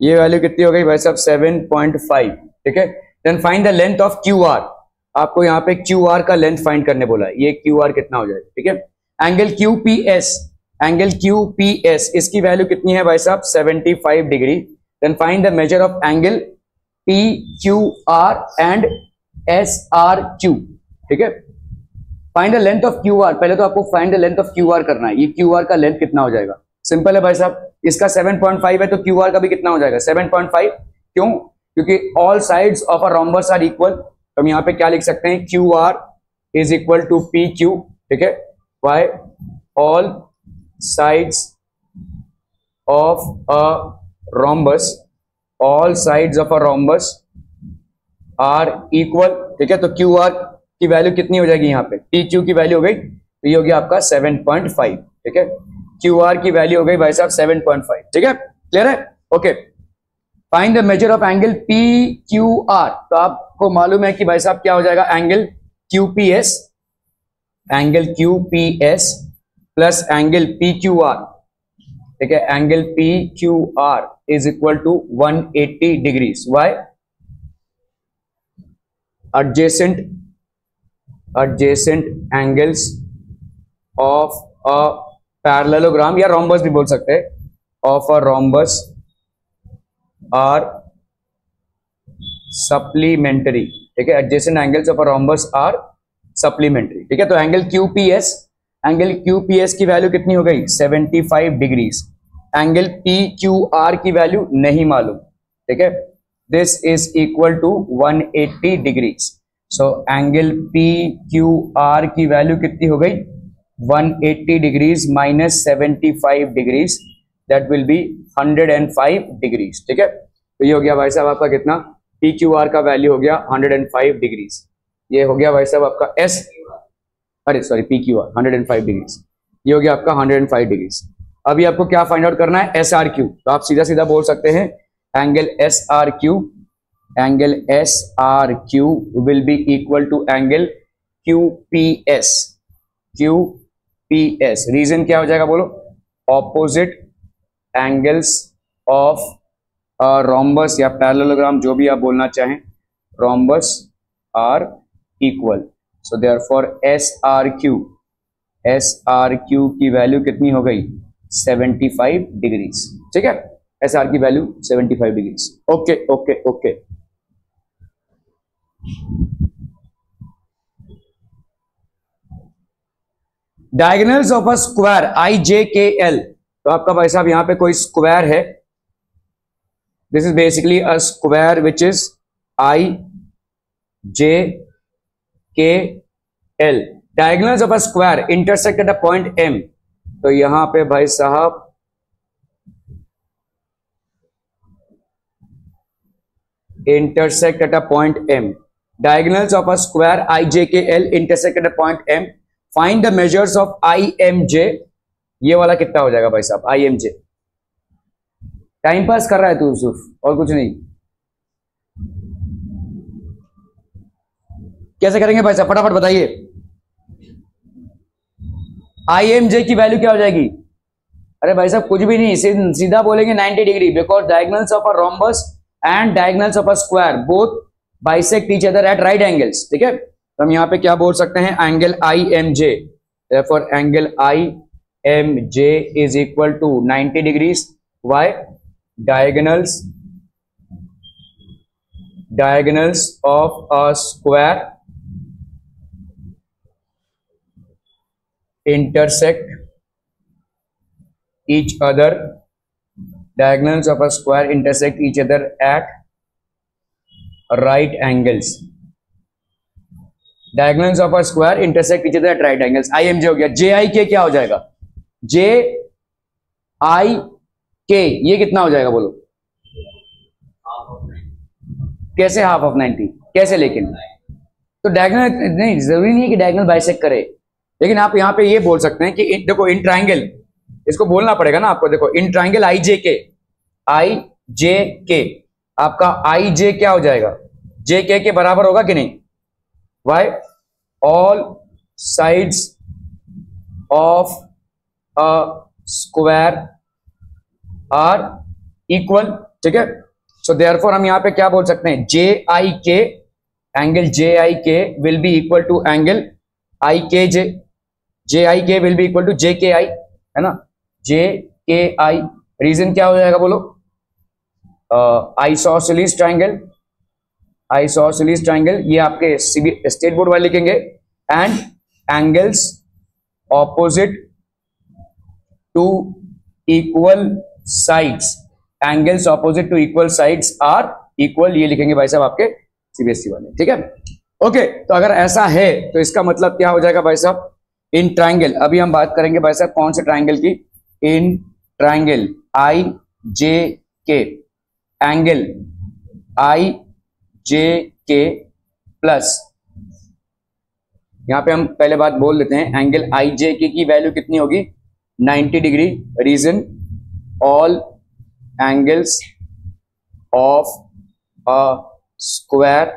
A: ये वैल्यू कितनी हो गई भाई साहब 7.5। ठीक है, then find the length of QR, आपको यहाँ पे QR का लेंथ फाइंड करने बोला है, ये QR कितना हो जाएगा। ठीक है, एंगल QPS, इसकी वैल्यू कितनी है भाई साहब 75 degree. Then find the measure of angle PQR and SRQ। ठीक है, find the length of QR, पहले तो आपको find the length of QR करना है, ये QR का लेंथ कितना हो जाएगा, सिंपल है भाई साहब, इसका 7.5 है तो QR का भी कितना हो जाएगा 7.5। क्यों, क्योंकि all sides of a rhombus are equal, तो हम यहाँ पे क्या लिख सकते हैं QR is equal to PQ। ठीक है, why, all sides of a rhombus are equal. ठीक है, तो QR की वैल्यू कितनी हो जाएगी यहाँ पे, PQ की वैल्यू हो गई, तो ये हो गया आपका 7.5। ठीक है, QR की वैल्यू हो गई भाई साहब 7.5। ठीक है, क्लियर है, okay. Find the measure of angle PQR, तो आपको मालूम है कि भाई साहब क्या हो जाएगा angle QPS plus angle PQR। ठीक है, angle PQR is equal to 180 degrees. Why, adjacent angles of a parallelogram या रोम्बस भी बोल सकते हैं, of a rhombus are supplementary. ठीक है, adjacent angles of a rhombus are supplementary. ठीक है, तो एंगल QPS की वैल्यू कितनी हो गई 75 डिग्रीज, एंगल PQR की वैल्यू नहीं मालूम। ठीक है, this is equal to 180 degrees, so angle PQR की वैल्यू कितनी हो गई 180 degrees minus 75 degrees, that will be 105 degrees. ठीक है, तो ये हो गया भाई साहब आपका कितना, PQR का वैल्यू हो गया 105 डिग्रीज, ये हो गया भाई साहब आपका PQR 105 डिग्रीज, ये हो गया आपका 105 डिग्रीज। अभी आपको क्या फाइंड आउट करना है SRQ, तो आप सीधा सीधा बोल सकते हैं angle SRQ will be equal to angle QPS। Reason क्या हो जाएगा बोलो, ऑपोजिट एंगल्स ऑफ रोम्बस या पैरेललोग्राम, जो भी आप बोलना चाहें, rhombus are equal. So therefore SRQ की वैल्यू कितनी हो गई 75 डिग्रीज. ठीक है, SR की value 75 degrees. Okay okay okay. Diagonals of a square IJKL. तो आपका भाई साहब यहां पे कोई स्क्वायर है. This is basically a square which is IJKL. Diagonals of a square intersect at a point M. तो यहां पे भाई साहब intersect at a point M. Diagonals of a square IJKL intersect at a point M. Find the measures of IMJ. ये वाला कितना हो जाएगा भाई साहब IMJ. टाइम पास कर रहा है तू सिर्फ, और कुछ नहीं. कैसे करेंगे भाई साहब, फटाफट बताइए. IMJ की वैल्यू क्या हो जाएगी? अरे भाई साहब कुछ भी नहीं, सीधा बोलेंगे 90 degree. Because diagonals of a rhombus and diagonals of a square both bisect each other at right angles. ठीक है, तो हम यहां पे क्या बोल सकते हैं, angle IMJ. therefore angle IMJ is equal to 90 degrees. Why? Diagonals of a square intersect each other. Diagonals of a square intersect each other at right angles. Diagonals of a square intersect each other at right angles. IMJ हो गया. JIK क्या हो जाएगा? JIK ये कितना हो जाएगा बोलो? कैसे हाफ ऑफ 90? कैसे? लेकिन तो डायगोनल नहीं, जरूरी नहीं है कि डायगोनल बाइसेक्ट करे. लेकिन आप यहां पे ये बोल सकते हैं कि देखो इन ट्राइंगल, इसको बोलना पड़ेगा ना आपको. देखो इन ट्राइंगल IJK आपका IJ क्या हो जाएगा? JK के बराबर होगा कि नहीं? Why? All sides of a square are equal. ठीक है, so therefore हम यहां पे क्या बोल सकते हैं, JIK, angle JIK will be equal to angle IKJ. JIK will be equal to JKI, है ना, JKI. रीजन क्या हो जाएगा बोलो? Isosceles triangle. आइसोसेलेस ट्राइंगल ये आपके स्टेट बोर्ड वाले लिखेंगे. And angles opposite to equal sides. Angles opposite to equal sides are equal. ये लिखेंगे भाई साहब आपके CBSE वाले. ठीक है, ओके. तो अगर ऐसा है तो इसका मतलब क्या हो जाएगा भाई साहब, इन ट्राइंगल. अभी हम बात करेंगे भाई साहब कौन से ट्राइंगल की? In triangle IJK, angle IJK plus, यहां पे हम पहले बात बोल लेते हैं, एंगल IJK की वैल्यू कितनी होगी? 90 degree. Reason all angles of a square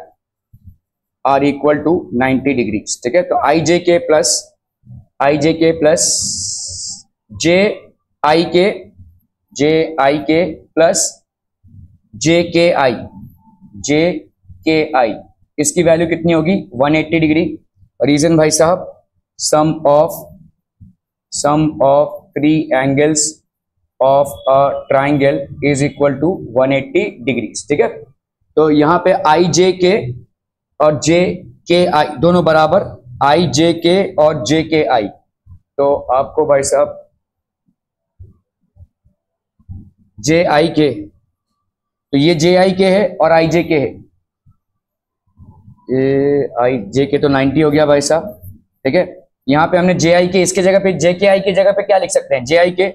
A: are equal to 90 degree. ठीक है, तो IJK plus JIK plus JKI. इसकी वैल्यू कितनी होगी? 180 डिग्री. रीजन भाई साहब sum of 3 angles of a triangle is equal to 180 degree. ठीक है, तो यहां पे IJK और JKI दोनों बराबर, IJK और JKI. तो आपको भाई साहब JIK, तो ये JIK है और IJK है. IJK तो 90 हो गया भाई साहब. ठीक है, यहां पे हमने JIK, इसके जगह पे JKI की जगह पे क्या लिख सकते हैं? JIK.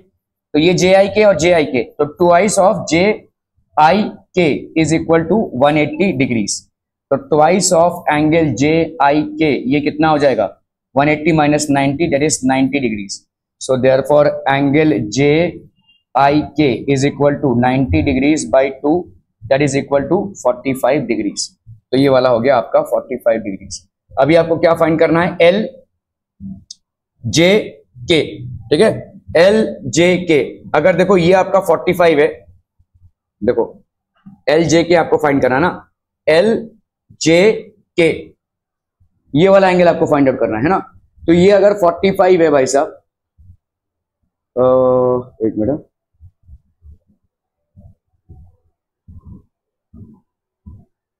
A: तो ये JIK और JIK, तो twice of JIK is equal to 180 degrees. तो ट्वाइस ऑफ एंगल JIK ये कितना हो जाएगा? 180 minus 90 that is 90 degrees. So therefore angle JIK is equal to 90 degrees by 2 that is equal to 45 degrees. तो ये वाला हो गया आपका 45 डिग्रीज. अभी आपको क्या फाइंड करना है? LJK. ठीक है, LJK. अगर देखो ये आपका 45 है, देखो LJK आपको फाइंड करना ना. जे के, ये वाला एंगल आपको फाइंड आउट करना है ना। तो ये अगर 45 है भाई साहब, एक मिनट,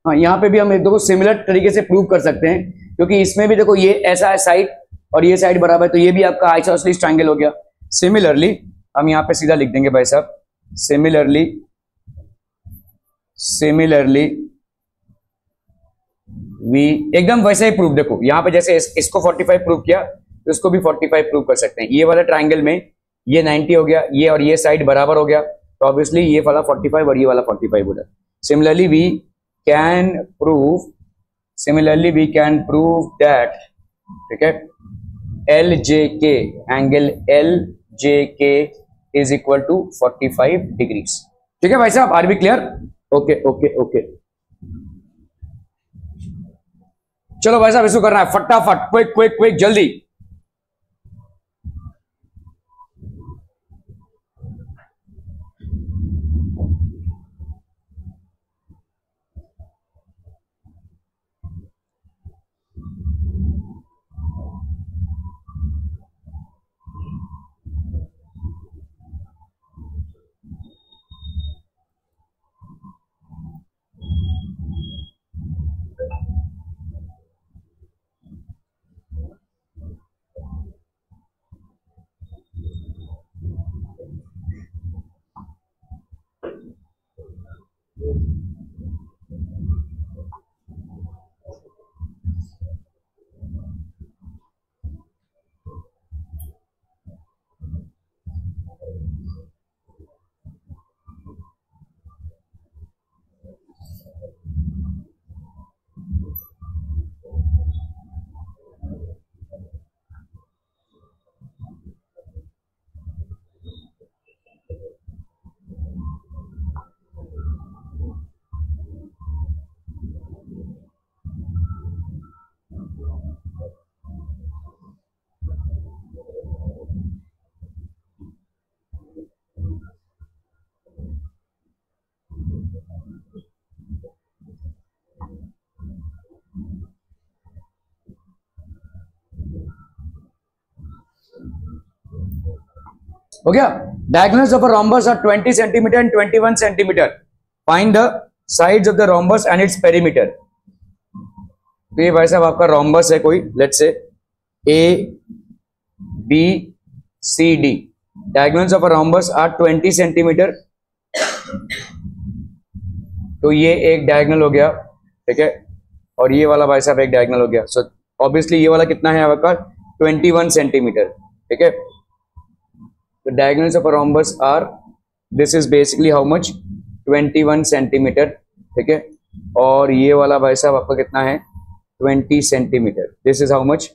A: हाँ यहाँ पे भी हम देखो सिमिलर तरीके से प्रूव कर सकते हैं, क्योंकि इसमें भी देखो ये ऐसा है साइड और ये साइड बराबर है, तो ये भी आपका आइसोसेलेस ट्रायंगल हो गया। सिमिलरली हम यहाँ पे सीधा लिख देंगे भाई साहब, सिमिलरली वी, एकदम वैसे ही प्रूफ, देखो यहाँ पे जैसे इसको 45 प्रूव किया तो इसको भी 45 प्रूव कर सकते हैं। ये वाला ट्राइंगल में ये 90 हो गया, ये और ये साइड बराबर हो गया, तो ऑब्वियसली ये वाला 45 और ये वाला 45 हो जाए। Similarly we can prove that, ठीक है, एल जे के, एंगल एल जे के इज इक्वल टू 45 डिग्रीज। ठीक है भाई साहब, are B clear? Okay okay okay, चलो भाई साहब इसको करना है फटाफट, क्विक क्विक क्विक, जल्दी। हो गया। Diagonals of a rhombus are 20 centimeter and 21 centimeter. Find the sides of the rhombus and its perimeter. तो ये भाई साहब आपका rhombus है कोई, let's say A B C D. Diagonals of a rhombus are 20 centimeter. तो ये एक diagonal हो गया, ठीक है, और ये वाला भाई साहब एक diagonal हो गया। So obviously ये वाला कितना है आपका 21 सेंटीमीटर, ठीक है। The diagonals of a rhombus are, this is basically how much 21 centimetre, ठीक है, और ये वाला भाई साहब आपका कितना है 20 centimetre. This is how much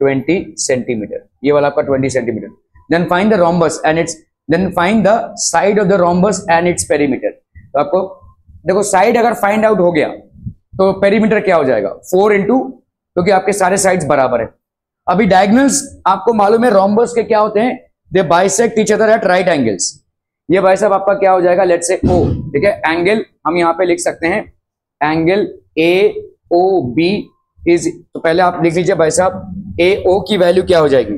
A: 20 centimetre, ये वाला आपका 20 centimetre. Then find the rhombus and its, then find the side of the rhombus and its perimeter। तो आपको देखो साइड अगर फाइंड आउट हो गया तो पेरीमीटर क्या हो जाएगा 4 इंटू, क्योंकि आपके सारे साइड्स बराबर है। अभी डायगोनल्स आपको मालूम है rhombus के क्या होते हैं, they bisect each other at right angles. ये भाई साहब आपका क्या हो जाएगा, लेट्स से O, ठीक है, एंगल हम यहां पे लिख सकते हैं एंगल AOB इज, तो पहले आप लिख लीजिए भाई साहब AO की वैल्यू क्या हो जाएगी,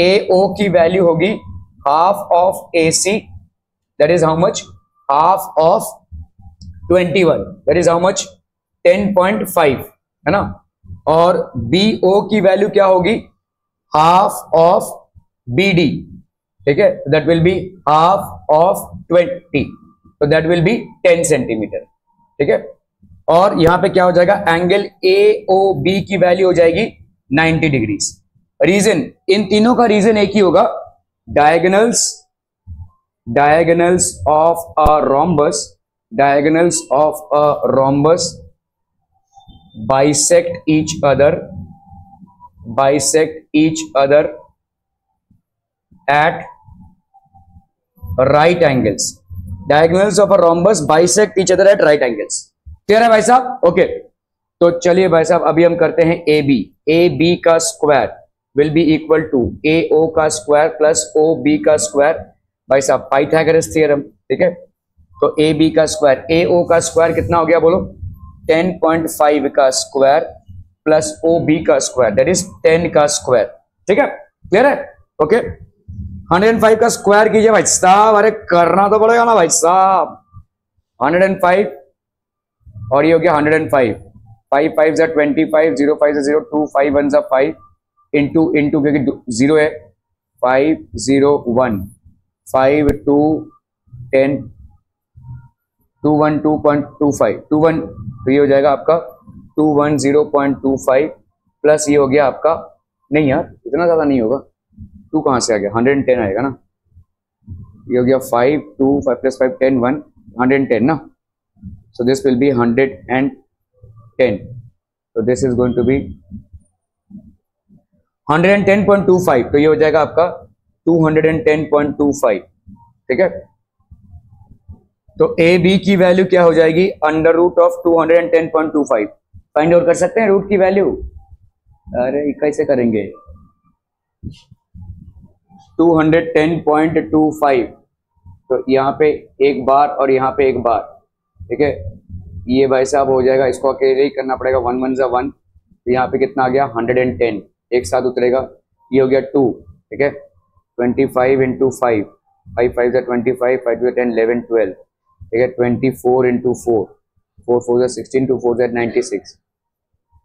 A: AO की वैल्यू होगी half of AC, that is how much, half of 21, that is how much 10.5, है ना, और BO की वैल्यू क्या होगी, हाफ ऑफ BD, ठीक है, that will be half of 20, तो दैट विल बी 10 सेंटीमीटर, ठीक है। और यहां पे क्या हो जाएगा, एंगल AOB की वैल्यू हो जाएगी 90 डिग्रीज। रीजन, इन तीनों का रीजन एक ही होगा, diagonals of a rhombus, diagonals of a rhombus bisect each other at right angles। diagonals of a rhombus bisect each other at right angles। Clear है भाई साहब? ओके, तो चलिए भाई साहब अभी हम करते हैं AB का square will be equal to AO का स्क्वायर प्लस OB का स्क्वायर, भाई साहब पाइथागोरस थ्योरम, ठीक है। तो AB का स्क्वायर, AO का स्क्वायर कितना हो गया बोलो, 10.5 का स्क्वायर प्लस OB का स्क्वायर, दैट इज 10 का स्क्वायर। ठीक है, क्लियर है? ओके, 105 का स्क्वायर कीजिए भाई साहब, अरे करना तो पड़ेगा ना भाई साहब। 105 और ये हो गया 105, 5 5 जा 25, 0 5 जा 0, 2 5 1 जा 5 इंटू क्योंकि 0 है, 5 0 1 5 2 10 212.25 21, तो ये हो जाएगा आपका 210.25 प्लस ये हो गया आपका, नहीं यार इतना ज्यादा नहीं होगा, 2 कहां से आ गया, 110 आएगा ना, ये हो गया 5 2 5 प्लस 5 10 1 110 ना, so this will be 110, so this is going to be 110.25, तो ये हो जाएगा आपका 210.25। ठीक है, तो ए बी की वैल्यू क्या हो जाएगी, under root of 210.25। Find out कर सकते हैं रूट की वैल्यू, अरे कैसे करेंगे, 210.25, तो यहाँ पे एक बार और यहाँ पे एक बार। ठीक है, ये भाई साहब हो जाएगा, इसको अकेले ही करना पड़ेगा, 1 1 जा 1, तो यहाँ पे कितना आ गया 110, एक साथ उतरेगा, ये हो गया 2। ठीक है, 25 इंटू 5, 5 5 जा 25, 5 2 10 11 12। ठीक है, 24 इंटू 4, 4 4 जा 16, 2 4 जा 96,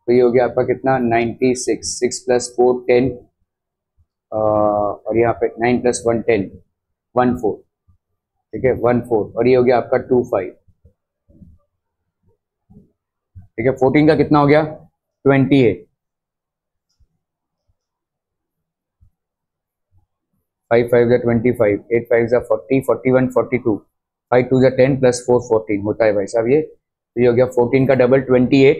A: तो ये हो गया आपका कितना 96, 6 प्लस 4 10, और यहाँ पे 9 प्लस 1 10, 14। ठीक है, 14, और ये हो गया आपका 25। ठीक है, 14 का कितना हो गया 28, 5 5 जा 25, 8 5 जा 40, 41 42, 5 2 जा 10 प्लस 4 14 होता है भाई साहब ये, तो ये हो गया 14 का डबल 28,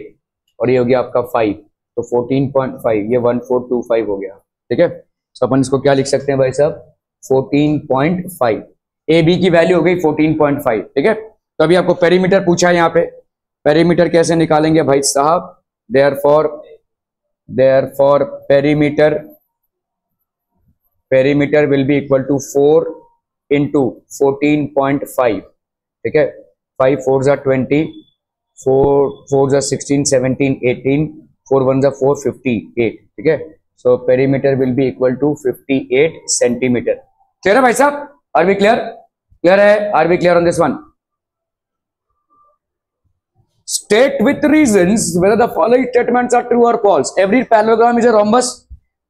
A: और ये हो गया आपका 5, तो 14.5, ये 1425 हो गया। ठीक है, तो अपन इसको क्या लिख सकते हैं भाई साहब, 14.5, ए बी की वैल्यू हो गई 14.5। ठीक है, तो अभी आपको पेरीमीटर पूछा है, यहाँ पे पेरीमीटर कैसे निकालेंगे भाई साहब, therefore perimeter will be equal to 4 into 14.5। ठीक है, 5 4 जा 20, 4 4 जा 16 17 18, 4 1 जा 4 58। ठीक है, so perimeter will be equal to 58 centimetre. Clear है भाई साहब, आर वी क्लियर? क्लियर है, are we clear on this one? State with reasons whether the following statements are true or false. Every parallelogram is a rhombus.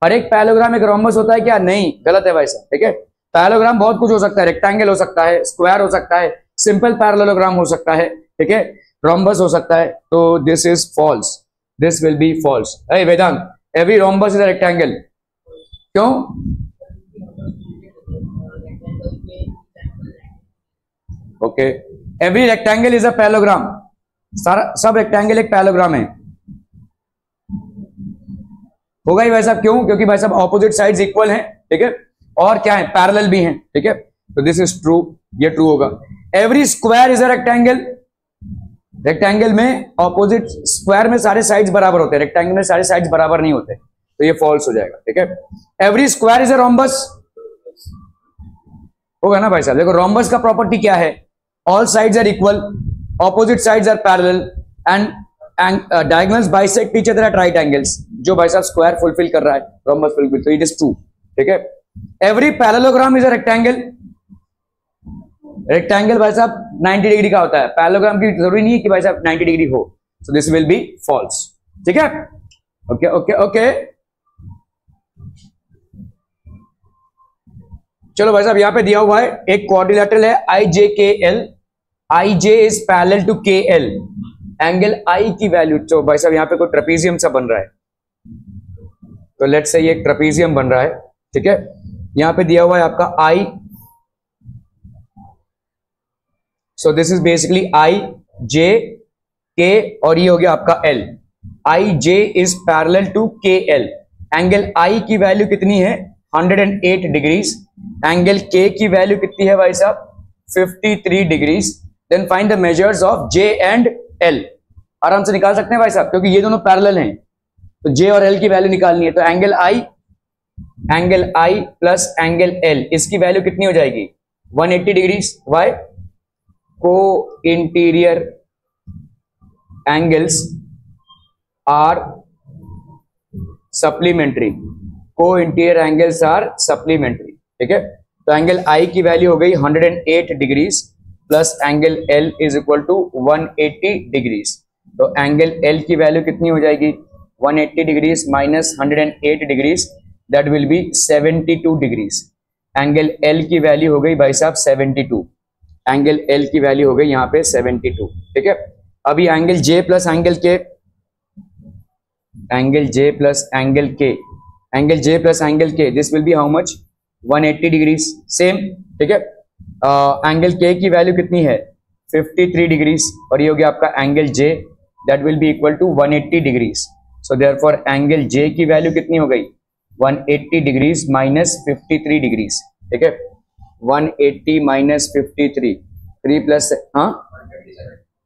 A: हर एक parallelogram एक rhombus होता है क्या? नहीं, गलत है भाई साहब। ठीक है, पैलोग्राम बहुत कुछ हो सकता है, रेक्टेंगल हो सकता है, स्क्वायर हो सकता है, सिंपल पैरेललोग्राम हो सकता है। ठीक है, रोम्बस हो सकता है, तो this is false, this will be false. hey Vedant, every rhombus is a rectangle, क्यों? Okay, every rectangle is a parallelogram, सारा सब रेक्टेंगल एक पैलोग्राम है, होगा ही भाई साहब। क्यों? क्योंकि भाई साहब ऑपोजिट साइड्स इक्वल हैं। ठीक है, और क्या है, पैरेलल भी हैं। ठीक है, तो दिस इज ट्रू, ये ट्रू होगा। Every square is a rectangle, rectangle में ऑपोजिट, स्क्वायर में सारे साइड्स बराबर होते हैं, रेक्टेंगल में सारे साइड्स बराबर नहीं होते, तो ये फॉल्स हो जाएगा। ठीक है, every square is a rhombus, होगा ना भाई साहब। देखो रोम्बस का प्रॉपर्टी क्या है, all sides are equal, opposite sides are parallel and diagonals bisect each other at right angles. जो भाई साहब स्क्वायर फुलफिल कर रहा है, रोम्बस फुलफिल, तो इट इज ट्रू। ठीक है, every parallelogram is a rectangle, rectangle भाई साहब 90 डिग्री का होता है, पैरेललोग्राम की जरूरी नहीं है कि भाई साहब 90 डिग्री हो, so this will be false. ठीक है, ओके ओके ओके, चलो भाई साहब यहां पे दिया हुआ है एक क्वाड्रिलेटरल है IJKL, IJ is parallel to KL, angle I की वैल्यू, तो भाई साहब यहां पे कोई ट्रेपीजियम सा बन रहा है, तो लेट्स से ये एक ट्रेपीजियम बन रहा है। ठीक है, यहां पे दिया हुआ है आपका I, so this is basically IJK, और ये हो गया आपका L, IJ is parallel to KL, angle I की वैल्यू कितनी है 108 डिग्रीज, एंगल K की वैल्यू कितनी है भाई साहब 53 degrees. Then find the measures of J and L, आराम से निकाल सकते हैं भाई साहब, क्योंकि ये दोनों पैरेलल हैं, तो J और L की वैल्यू निकालनी है। तो angle I plus angle L, इसकी वैल्यू कितनी हो जाएगी 180 डिग्रीज। वाई? को इंटीरियर एंगल्स आर सप्लीमेंट्री, को इंटीरियर एंगल्स आर सप्लीमेंट्री, ठीक है। तो एंगल आई की वैल्यू हो गई 108 degrees plus angle L is equal to 180 degrees. तो एंगल एल की वैल्यू कितनी हो जाएगी, 180 degrees minus 108 degrees, that will be 72 degrees. Angle L की वैल्यू हो गई भाई साहब 72, एंगल एल की वैल्यू हो गई यहाँ पे 72, ठीक है। अभी एंगल जे प्लस एंगल के, एंगल जे प्लस एंगल के, एंगल जे प्लस एंगल के, this will be how much, 180 degrees, same, ठीक है। एंगल के की वैल्यू कितनी है, 53 डिग्रीज, और ये हो गया आपका angle J, that will be equal to 180 degrees. So therefore angle J की वैल्यू कितनी हो गई, 180 डिग्रीज माइनस 53 डिग्रीज, ठीक है। 180 minus 53, 3 plus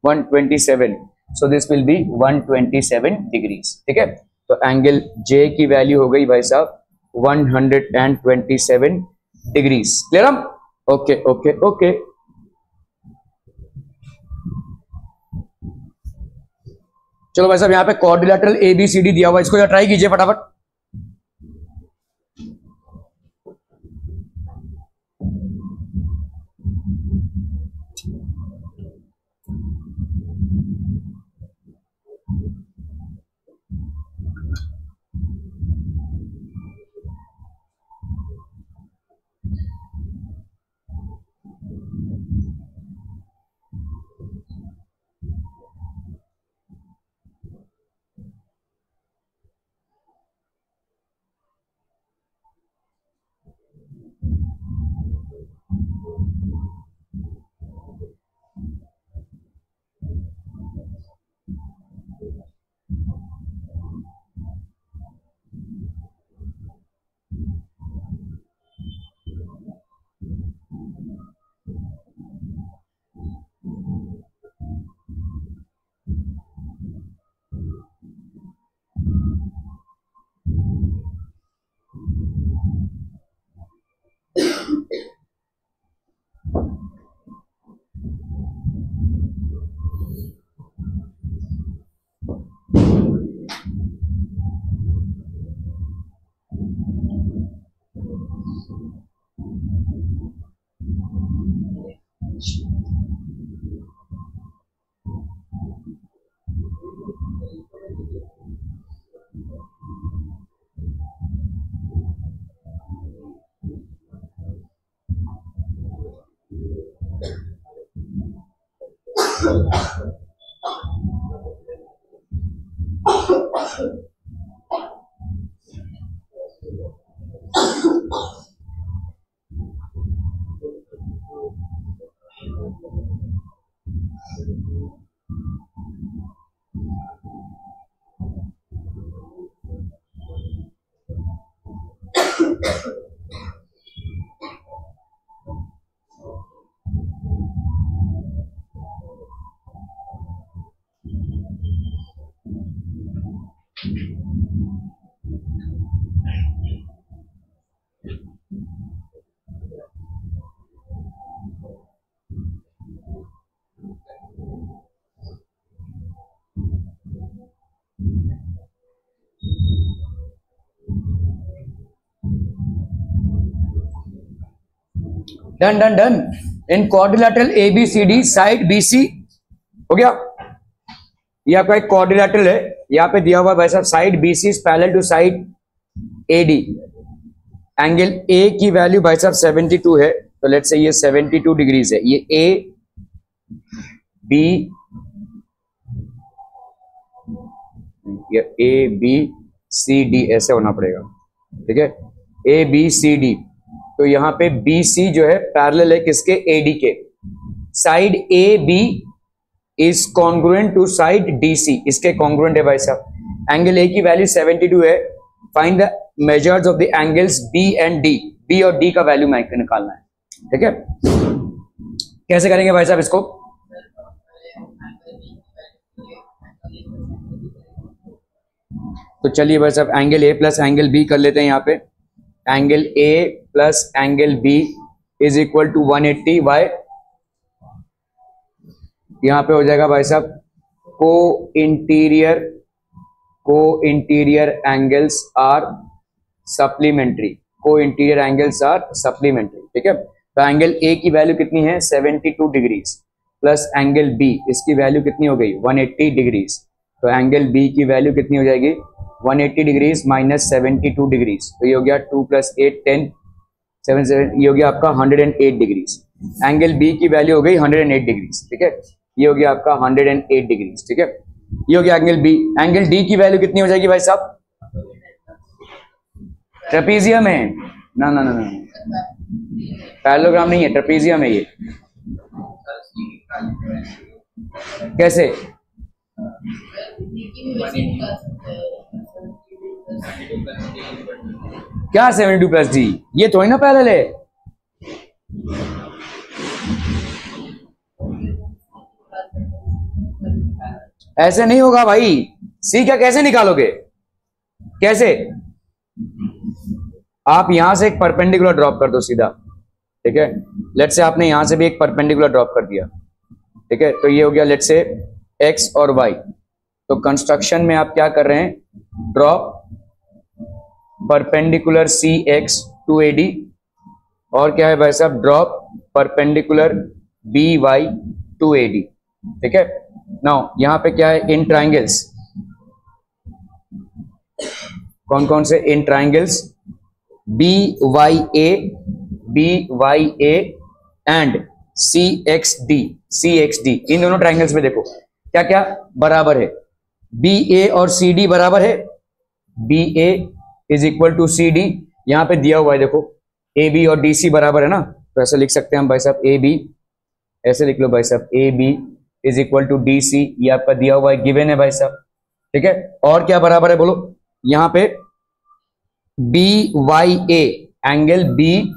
A: 127, so this will B 127 degrees, ठीक है। तो एंगल जे की वैल्यू हो गई भाई साहब 127 डिग्रीज। क्लियर हम? Okay okay okay. चलो भाई साहब यहाँ पे क्वाड्रिलेटरल एबीसीडी दिया हुआ, इसको ट्राई कीजिए फटाफट। Done done done. In quadrilateral A B C D side B C हो गया। ये आपका एक क्वाड्रिलेटरल है, यहाँ पे दिया हुआ भाई साहब side B C is parallel to side A D. Angle A की वैल्यू भाई साहब 72 है, तो लेट्स से ये 72 डिग्रीज है। ये ए बी सी डी ऐसे होना पड़ेगा, ठीक है, ए बी सी डी। तो यहाँ पे बी सी जो है पैरेलल है किसके, एडी के। Side A B is congruent to side D C, इसके कॉन्ग्रुएंट है भाई साहब। एंगल ए की वैल्यू 72 है, find the measures of the angles B and D, B और डी का वैल्यू निकालना है, ठीक है। कैसे करेंगे भाई साहब इसको, तो चलिए भाई साहब angle A plus angle B कर लेते हैं। यहाँ पे angle A plus angle B is equal to 180 why, यहाँ पे हो जाएगा भाई साहब co-interior angles are supplementary, co-interior angles are supplementary, ठीक है। तो एंगल ए की वैल्यू कितनी है 72 डिग्रीज प्लस एंगल बी, इसकी वैल्यू कितनी हो गई 180 डिग्रीज। तो एंगल बी की वैल्यू कितनी हो जाएगी 180 डिग्रीज माइनस 72 डिग्रीज, तो ये हो गया 2 + 8 10 7 7, ये हो गया आपका 108 डिग्रीज। एंगल बी की वैल्यू हो गई 108 डिग्रीज, ठीक है, ये हो गया आपका 108 डिग्रीज, ठीक है। ये हो गया एंगल बी। एंगल डी की वैल्यू कितनी हो जाएगी भाई साहब, ट्रेपीजियम है ना ना ना ना, पैरेललोग्राम नहीं है, ट्रेपीजियम है ये। कैसे क्या 72 + d, ये थोड़ी ना पैरेलल है। ऐसे नहीं होगा भाई, सी क्या कैसे निकालोगे, कैसे, आप यहां से एक परपेंडिकुलर ड्रॉप कर दो सीधा, ठीक है। लेट से आपने यहां से भी एक परपेंडिकुलर ड्रॉप कर दिया, ठीक है, तो ये हो गया लेट से एक्स और वाई। तो कंस्ट्रक्शन में आप क्या कर रहे हैं, drop perpendicular C X to A D, और क्या है भाई साहब drop perpendicular B Y to A D, ठीक है। नाउ यहां पे क्या है, इन ट्राइंगल्स, कौन कौन से in triangles, B Y A and C X D, इन दोनों ट्राइंगल्स में देखो क्या क्या बराबर है, बी ए और सी डी बराबर है, B A is equal to C D, यहां पे दिया हुआ है देखो ए बी और डी सी बराबर है ना, तो ऐसा लिख सकते हैं हम भाई साहब ए बी, ऐसे लिख लो भाई साहब A B is equal to D C, ये आपका दिया हुआ है, गिवन है भाई साहब, ठीक है। और क्या बराबर है बोलो, यहां पे B Y A, angle B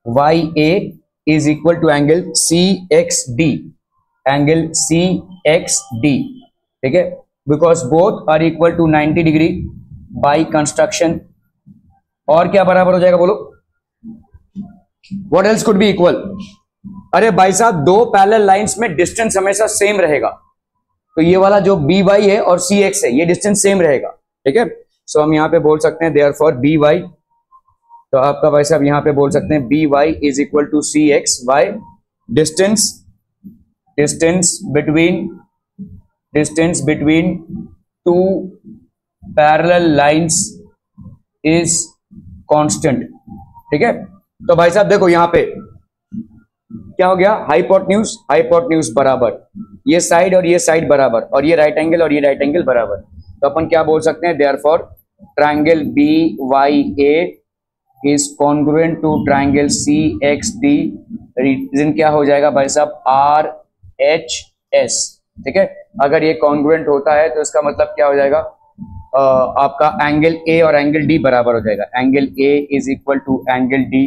A: Y A is equal to angle C X D, angle C X D, ठीक है, because both are equal to 90 degree by construction. और क्या बराबर हो जाएगा बोलो, what else could be equal, अरे भाई साहब दो पैरेलल लाइंस में डिस्टेंस हमेशा सेम रहेगा, तो ये वाला जो बी वाई है और सी एक्स है ये डिस्टेंस सेम रहेगा, ठीक है। सो हम यहां पे बोल सकते हैं देयरफॉर बी वाई, तो आपका भाई साहब यहां पे बोल सकते हैं B Y is equal to C X Y, distance between two parallel lines is constant, ठीक है। तो भाई साहब देखो यहां पे क्या हो गया, हाइपोटेन्यूज बराबर, ये साइड और ये साइड बराबर, और ये राइट एंगल और ये राइट एंगल बराबर, तो अपन क्या बोल सकते हैं therefore triangle B Y A is congruent to triangle C X D, reason क्या हो जाएगा भाई साहब आर एच एस, ठीक है। अगर ये कॉन्ग्रुएंट होता है तो इसका मतलब क्या हो जाएगा, आपका एंगल ए और एंगल डी बराबर हो जाएगा, angle A is equal to angle D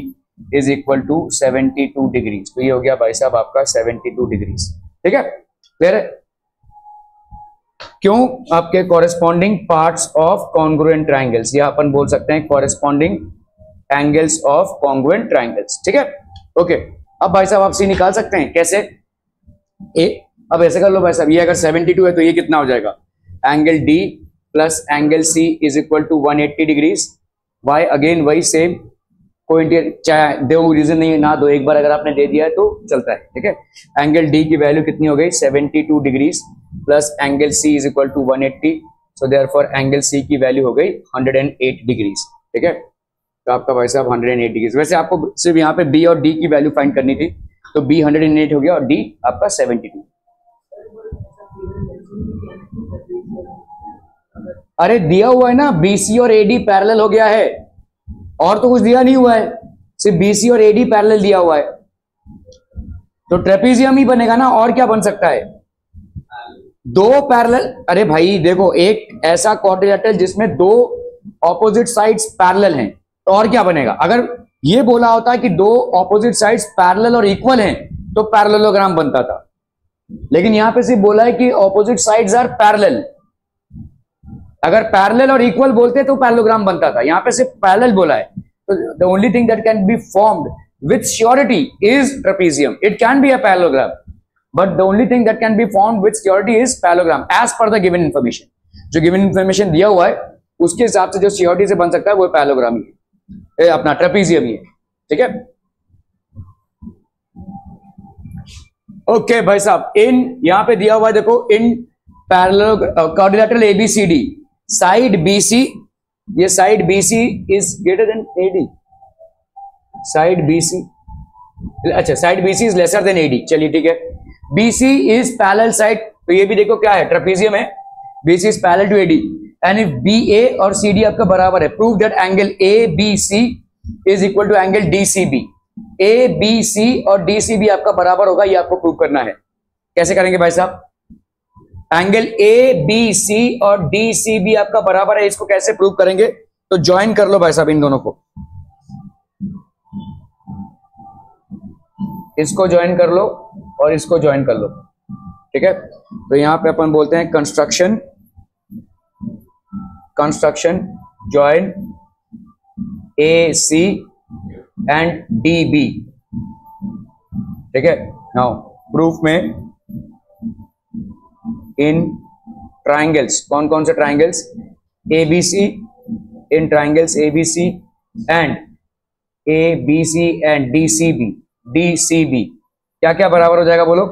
A: is equal to 72 degrees, तो ये हो गया भाई साहब आपका 72 डिग्रीज, ठीक है, क्लियर है। क्यों, आपके corresponding parts of congruent triangles, या अपन बोल सकते हैं corresponding angles of congruent triangles, ठीक है, ओके। अब भाई साहब आप सी निकाल सकते हैं कैसे, अब ऐसे कर लो भाई साहब, ये अगर 72 है तो ये कितना हो जाएगा, angle D plus angle C is equal to 180 degrees, why again वही सेम, कोई चाहे दो रीजन नहीं ना दो, एक बार अगर आपने दे दिया है तो चलता है, ठीक है। एंगल डी की वैल्यू कितनी हो गई 72 degrees plus angle C is equal to 180, so therefore angle C की वैल्यू हो गई 108 डिग्रीज, ठीक है। तो आपका भाई साहब 108 डिग्रीज, वैसे आपको सिर्फ यहाँ पे बी और डी की वैल्यू फाइंड करनी थी, तो बी 108 हो गया और डी आपका 72। अरे दिया हुआ है ना, बीसी और एडी पैरेलल हो गया है, और तो कुछ दिया नहीं हुआ है, सिर्फ बीसी और एडी पैरेलल दिया हुआ है, तो ट्रेपीजियम ही बनेगा ना, और क्या बन सकता है, दो पैरेलल। अरे भाई देखो, एक ऐसा क्वाड्रिलेटरल जिसमें दो ऑपोजिट साइड्स पैरेलल हैं, तो और क्या बनेगा, अगर ये बोला होता है कि दो ऑपोजिट साइड्स पैरेलल और इक्वल हैं तो पैरेललोग्राम बनता था, लेकिन यहां पे सिर्फ बोला है कि ऑपोजिट साइड्स आर पैरेलल, अगर पैरेलल और इक्वल बोलते तो पैरेललोग्राम बनता था, यहां पे सिर्फ पैरेलल बोला है, तो the only thing that can be formed with surety is trapezium, it can be a parallelogram, but the only thing that can be found with surety is parallelogram as per the given information. जो given information दिया हुआ है उसके हिसाब से जो सियोरिटी से बन सकता है वो पैरेललोग्राम ही है, अपना ट्रेपीजियम ही है। ठीक है, ओके भाई साहब, इन यहां पे दिया हुआ है देखो, in parallel quadrilateral A B C D side B C, ये side B C is greater than A D, side B C, अच्छा side B C is lesser than A D, चलिए ठीक है। बीसी इज पैरेलल साइड, तो ये भी देखो क्या है, ट्रेपीजियम है, B C is parallel to A D and if B A और सीडी आपका बराबर है, prove that angle A B C is equal to angle D C B. A B C और डीसीबी आपका बराबर होगा, ये आपको प्रूव करना है। कैसे करेंगे भाई साहब? एंगल ए बी सी और डीसीबी आपका बराबर है, इसको कैसे प्रूव करेंगे? तो ज्वाइन कर लो भाई साहब इन दोनों को, इसको ज्वाइन कर लो और इसको ज्वाइन कर लो। ठीक है, तो यहां पे अपन बोलते हैं construction, construction join A C and D B. ठीक है, नाउ प्रूफ में इन ट्राइंगल्स, कौन कौन से triangles? ABC, in triangles ABC and ABC and DCB, DCB क्या क्या बराबर हो जाएगा बोलो?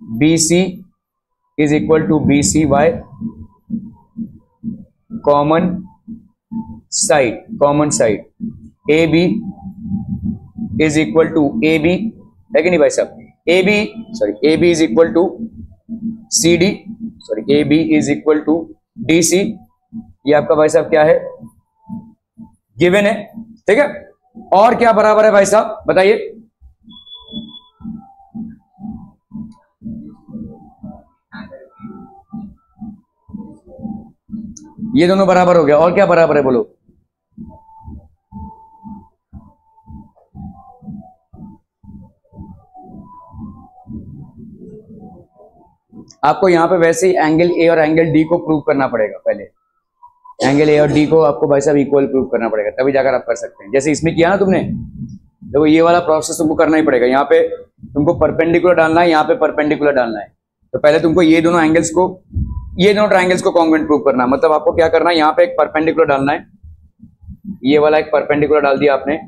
A: BC is equal to BC why, common side, common side, A B is equal to A B, है कि नहीं भाई साहब? A B sorry, A B is equal to C D, sorry A B is equal to D C. ये आपका भाई साहब क्या है? गिवन है। ठीक है, और क्या बराबर है भाई साहब बताइए? ये दोनों बराबर हो गया, और क्या बराबर है बोलो? आपको यहां पे वैसे ही एंगल ए और एंगल डी को प्रूव करना पड़ेगा। पहले एंगल ए और डी को आपको भाई साहब इक्वल प्रूव करना पड़ेगा, तभी जाकर आप कर सकते हैं। जैसे इसमें किया ना तुमने, देखो ये वाला प्रोसेस तुमको करना ही पड़ेगा। यहाँ पे तुमको परपेंडिकुलर डालना है, यहाँ पे परपेंडिकुलर डालना है। तो पहले तुमको ये दोनों एंगल्स को, ये दोनों ट्राइंगल्स को कॉन्ग्रुएंट प्रूव करना है। मतलब आपको क्या करना है, यहाँ पे एक परपेंडिकुलर डालना है, ये वाला एक परपेंडिकुलर डाल दिया आपने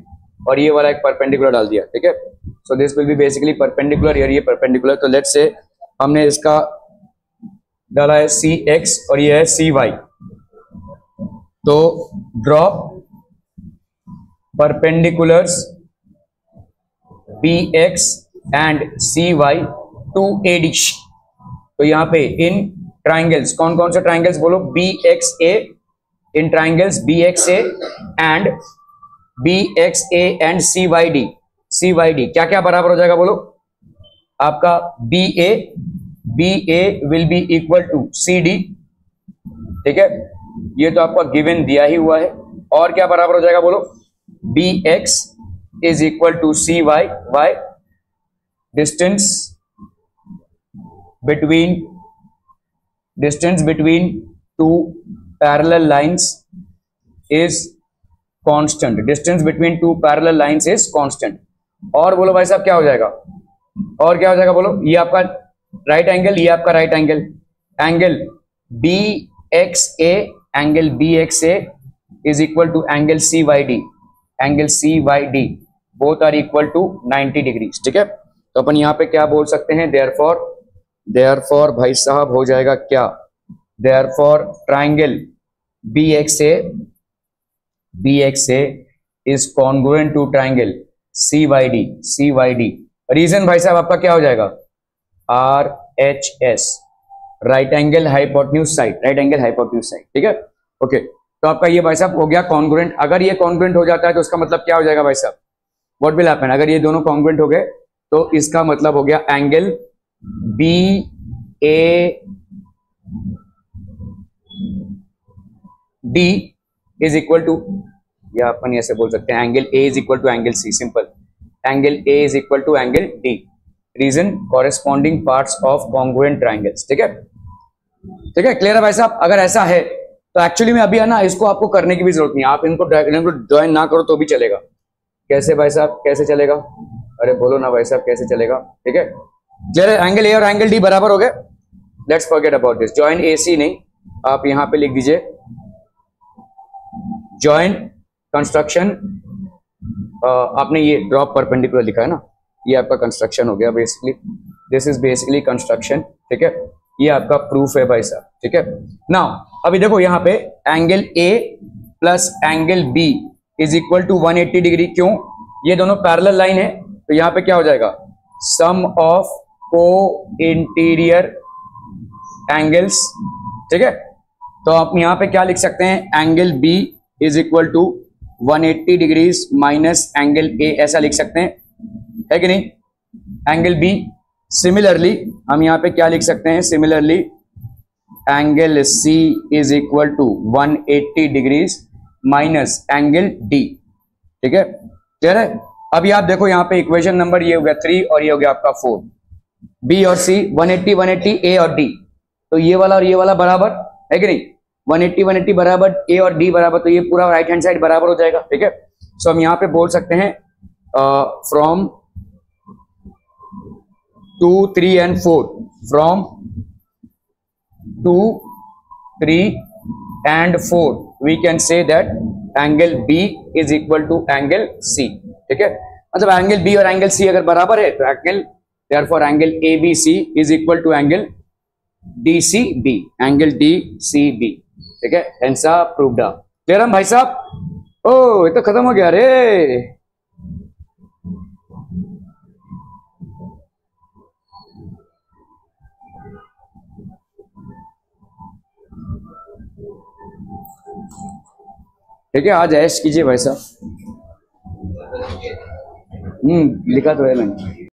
A: और ये वाला एक परपेंडिकुलर डाल दिया। ठीक है, सो this will B basically perpendicular, ये परपेंडिकुलर। तो लेट्स से हमने इसका डाला है सी एक्स और ये है सी वाई, तो drop perpendiculars B X and C Y to A D. तो यहां पे इन ट्राइंगल्स, कौन कौन से ट्राइंगल्स बोलो? B X A, in triangles B X A and B X A and C Y D, C Y D क्या क्या बराबर हो जाएगा बोलो? आपका B A will be equal to C D. ठीक है, ये तो आपका गिवन दिया ही हुआ है। और क्या बराबर हो जाएगा बोलो? B X is equal to C Y, why distance between two parallel lines is constant, distance between two parallel lines is constant. और बोलो भाई साहब क्या हो जाएगा? और क्या हो जाएगा बोलो? ये आपका राइट एंगल, ये आपका right angle, angle B X A, angle B X A is equal to angle C Y D, angle C Y D both are equal to 90 degrees. ठीक है, तो अपन यहाँ पे क्या बोल सकते हैं? देयरफॉर भाई साहब हो जाएगा क्या? Therefore triangle B X A is congruent to triangle C Y D. Reason भाई साहब आपका क्या हो जाएगा? R H S, right angle hypotenuse side, right angle hypotenuse side. ठीक है, ओके, तो आपका ये भाई साहब हो गया कॉन्ग्रुएंट। अगर ये कॉन्ग्रुएंट हो जाता है तो उसका मतलब क्या हो जाएगा भाई साहब? What will happen? अगर ये दोनों कॉन्ग्रुएंट हो गए तो इसका मतलब हो गया angle B A D is equal to, या अपन ऐसे बोल सकते हैं angle A is equal to angle C, simple, angle A is equal to angle D. Reason corresponding parts of congruent triangles. ठीक है, ठीक है, क्लियर है भाई साहब? अगर ऐसा है तो एक्चुअली में अभी है ना, इसको आपको करने की भी जरूरत नहीं है, आप इनको ज्वाइन ना करो तो भी चलेगा। कैसे भाई साहब, कैसे चलेगा? अरे बोलो ना भाई साहब कैसे चलेगा? ठीक है, क्लियर है? एंगल ए और एंगल डी बराबर हो गए, let's forget about this. Joint A C नहीं, आप यहां पे लिख दीजिए जॉइंट कंस्ट्रक्शन। आपने ये ड्रॉप परपेंडिकुलर लिखा है ना, ये आपका कंस्ट्रक्शन हो गया basically, this is basically construction, ठीक है। ये आपका प्रूफ है भाई साहब, ठीक है। नाउ अभी देखो यहाँ पे angle A plus angle B is equal to 180 degree. क्यों? ये दोनों पैरेलल लाइन है, तो यहाँ पे क्या हो जाएगा, सम ऑफ को इंटीरियर एंगल्स, ठीक है। तो आप यहाँ पे क्या लिख सकते हैं, angle B is equal to 180 degrees minus angle A, ऐसा लिख सकते हैं, है कि नहीं? Angle B. सिमिलरली हम यहाँ पे क्या लिख सकते हैं, similarly angle C is equal to 180 degrees minus angle D, ठीक है। क्लियर है? अभी आप देखो यहाँ पे इक्वेशन नंबर ये हो गया 3 और ये हो गया आपका 4, बी और सी 180 180 ए और डी, तो ये वाला और ये वाला बराबर है कि नहीं? 180 180 बराबर ए और डी बराबर, तो ये पूरा राइट हैंड साइड बराबर हो जाएगा, ठीक है। सो हम यहाँ पे बोल सकते हैं from 2 3 and 4, from 2 3 and 4 we can say that angle B is equal to angle C, ठीक है। मतलब एंगल B और एंगल C अगर बराबर है तो angle, therefore angle ABC is equal to angle DCB, angle DCB, ठीक है। hence proved। क्लियर है भाई साहब? ओ ये तो खत्म हो गया रे। ठीक है, आज ऐश कीजिए भाई साहब। लिखा तो है मैंने।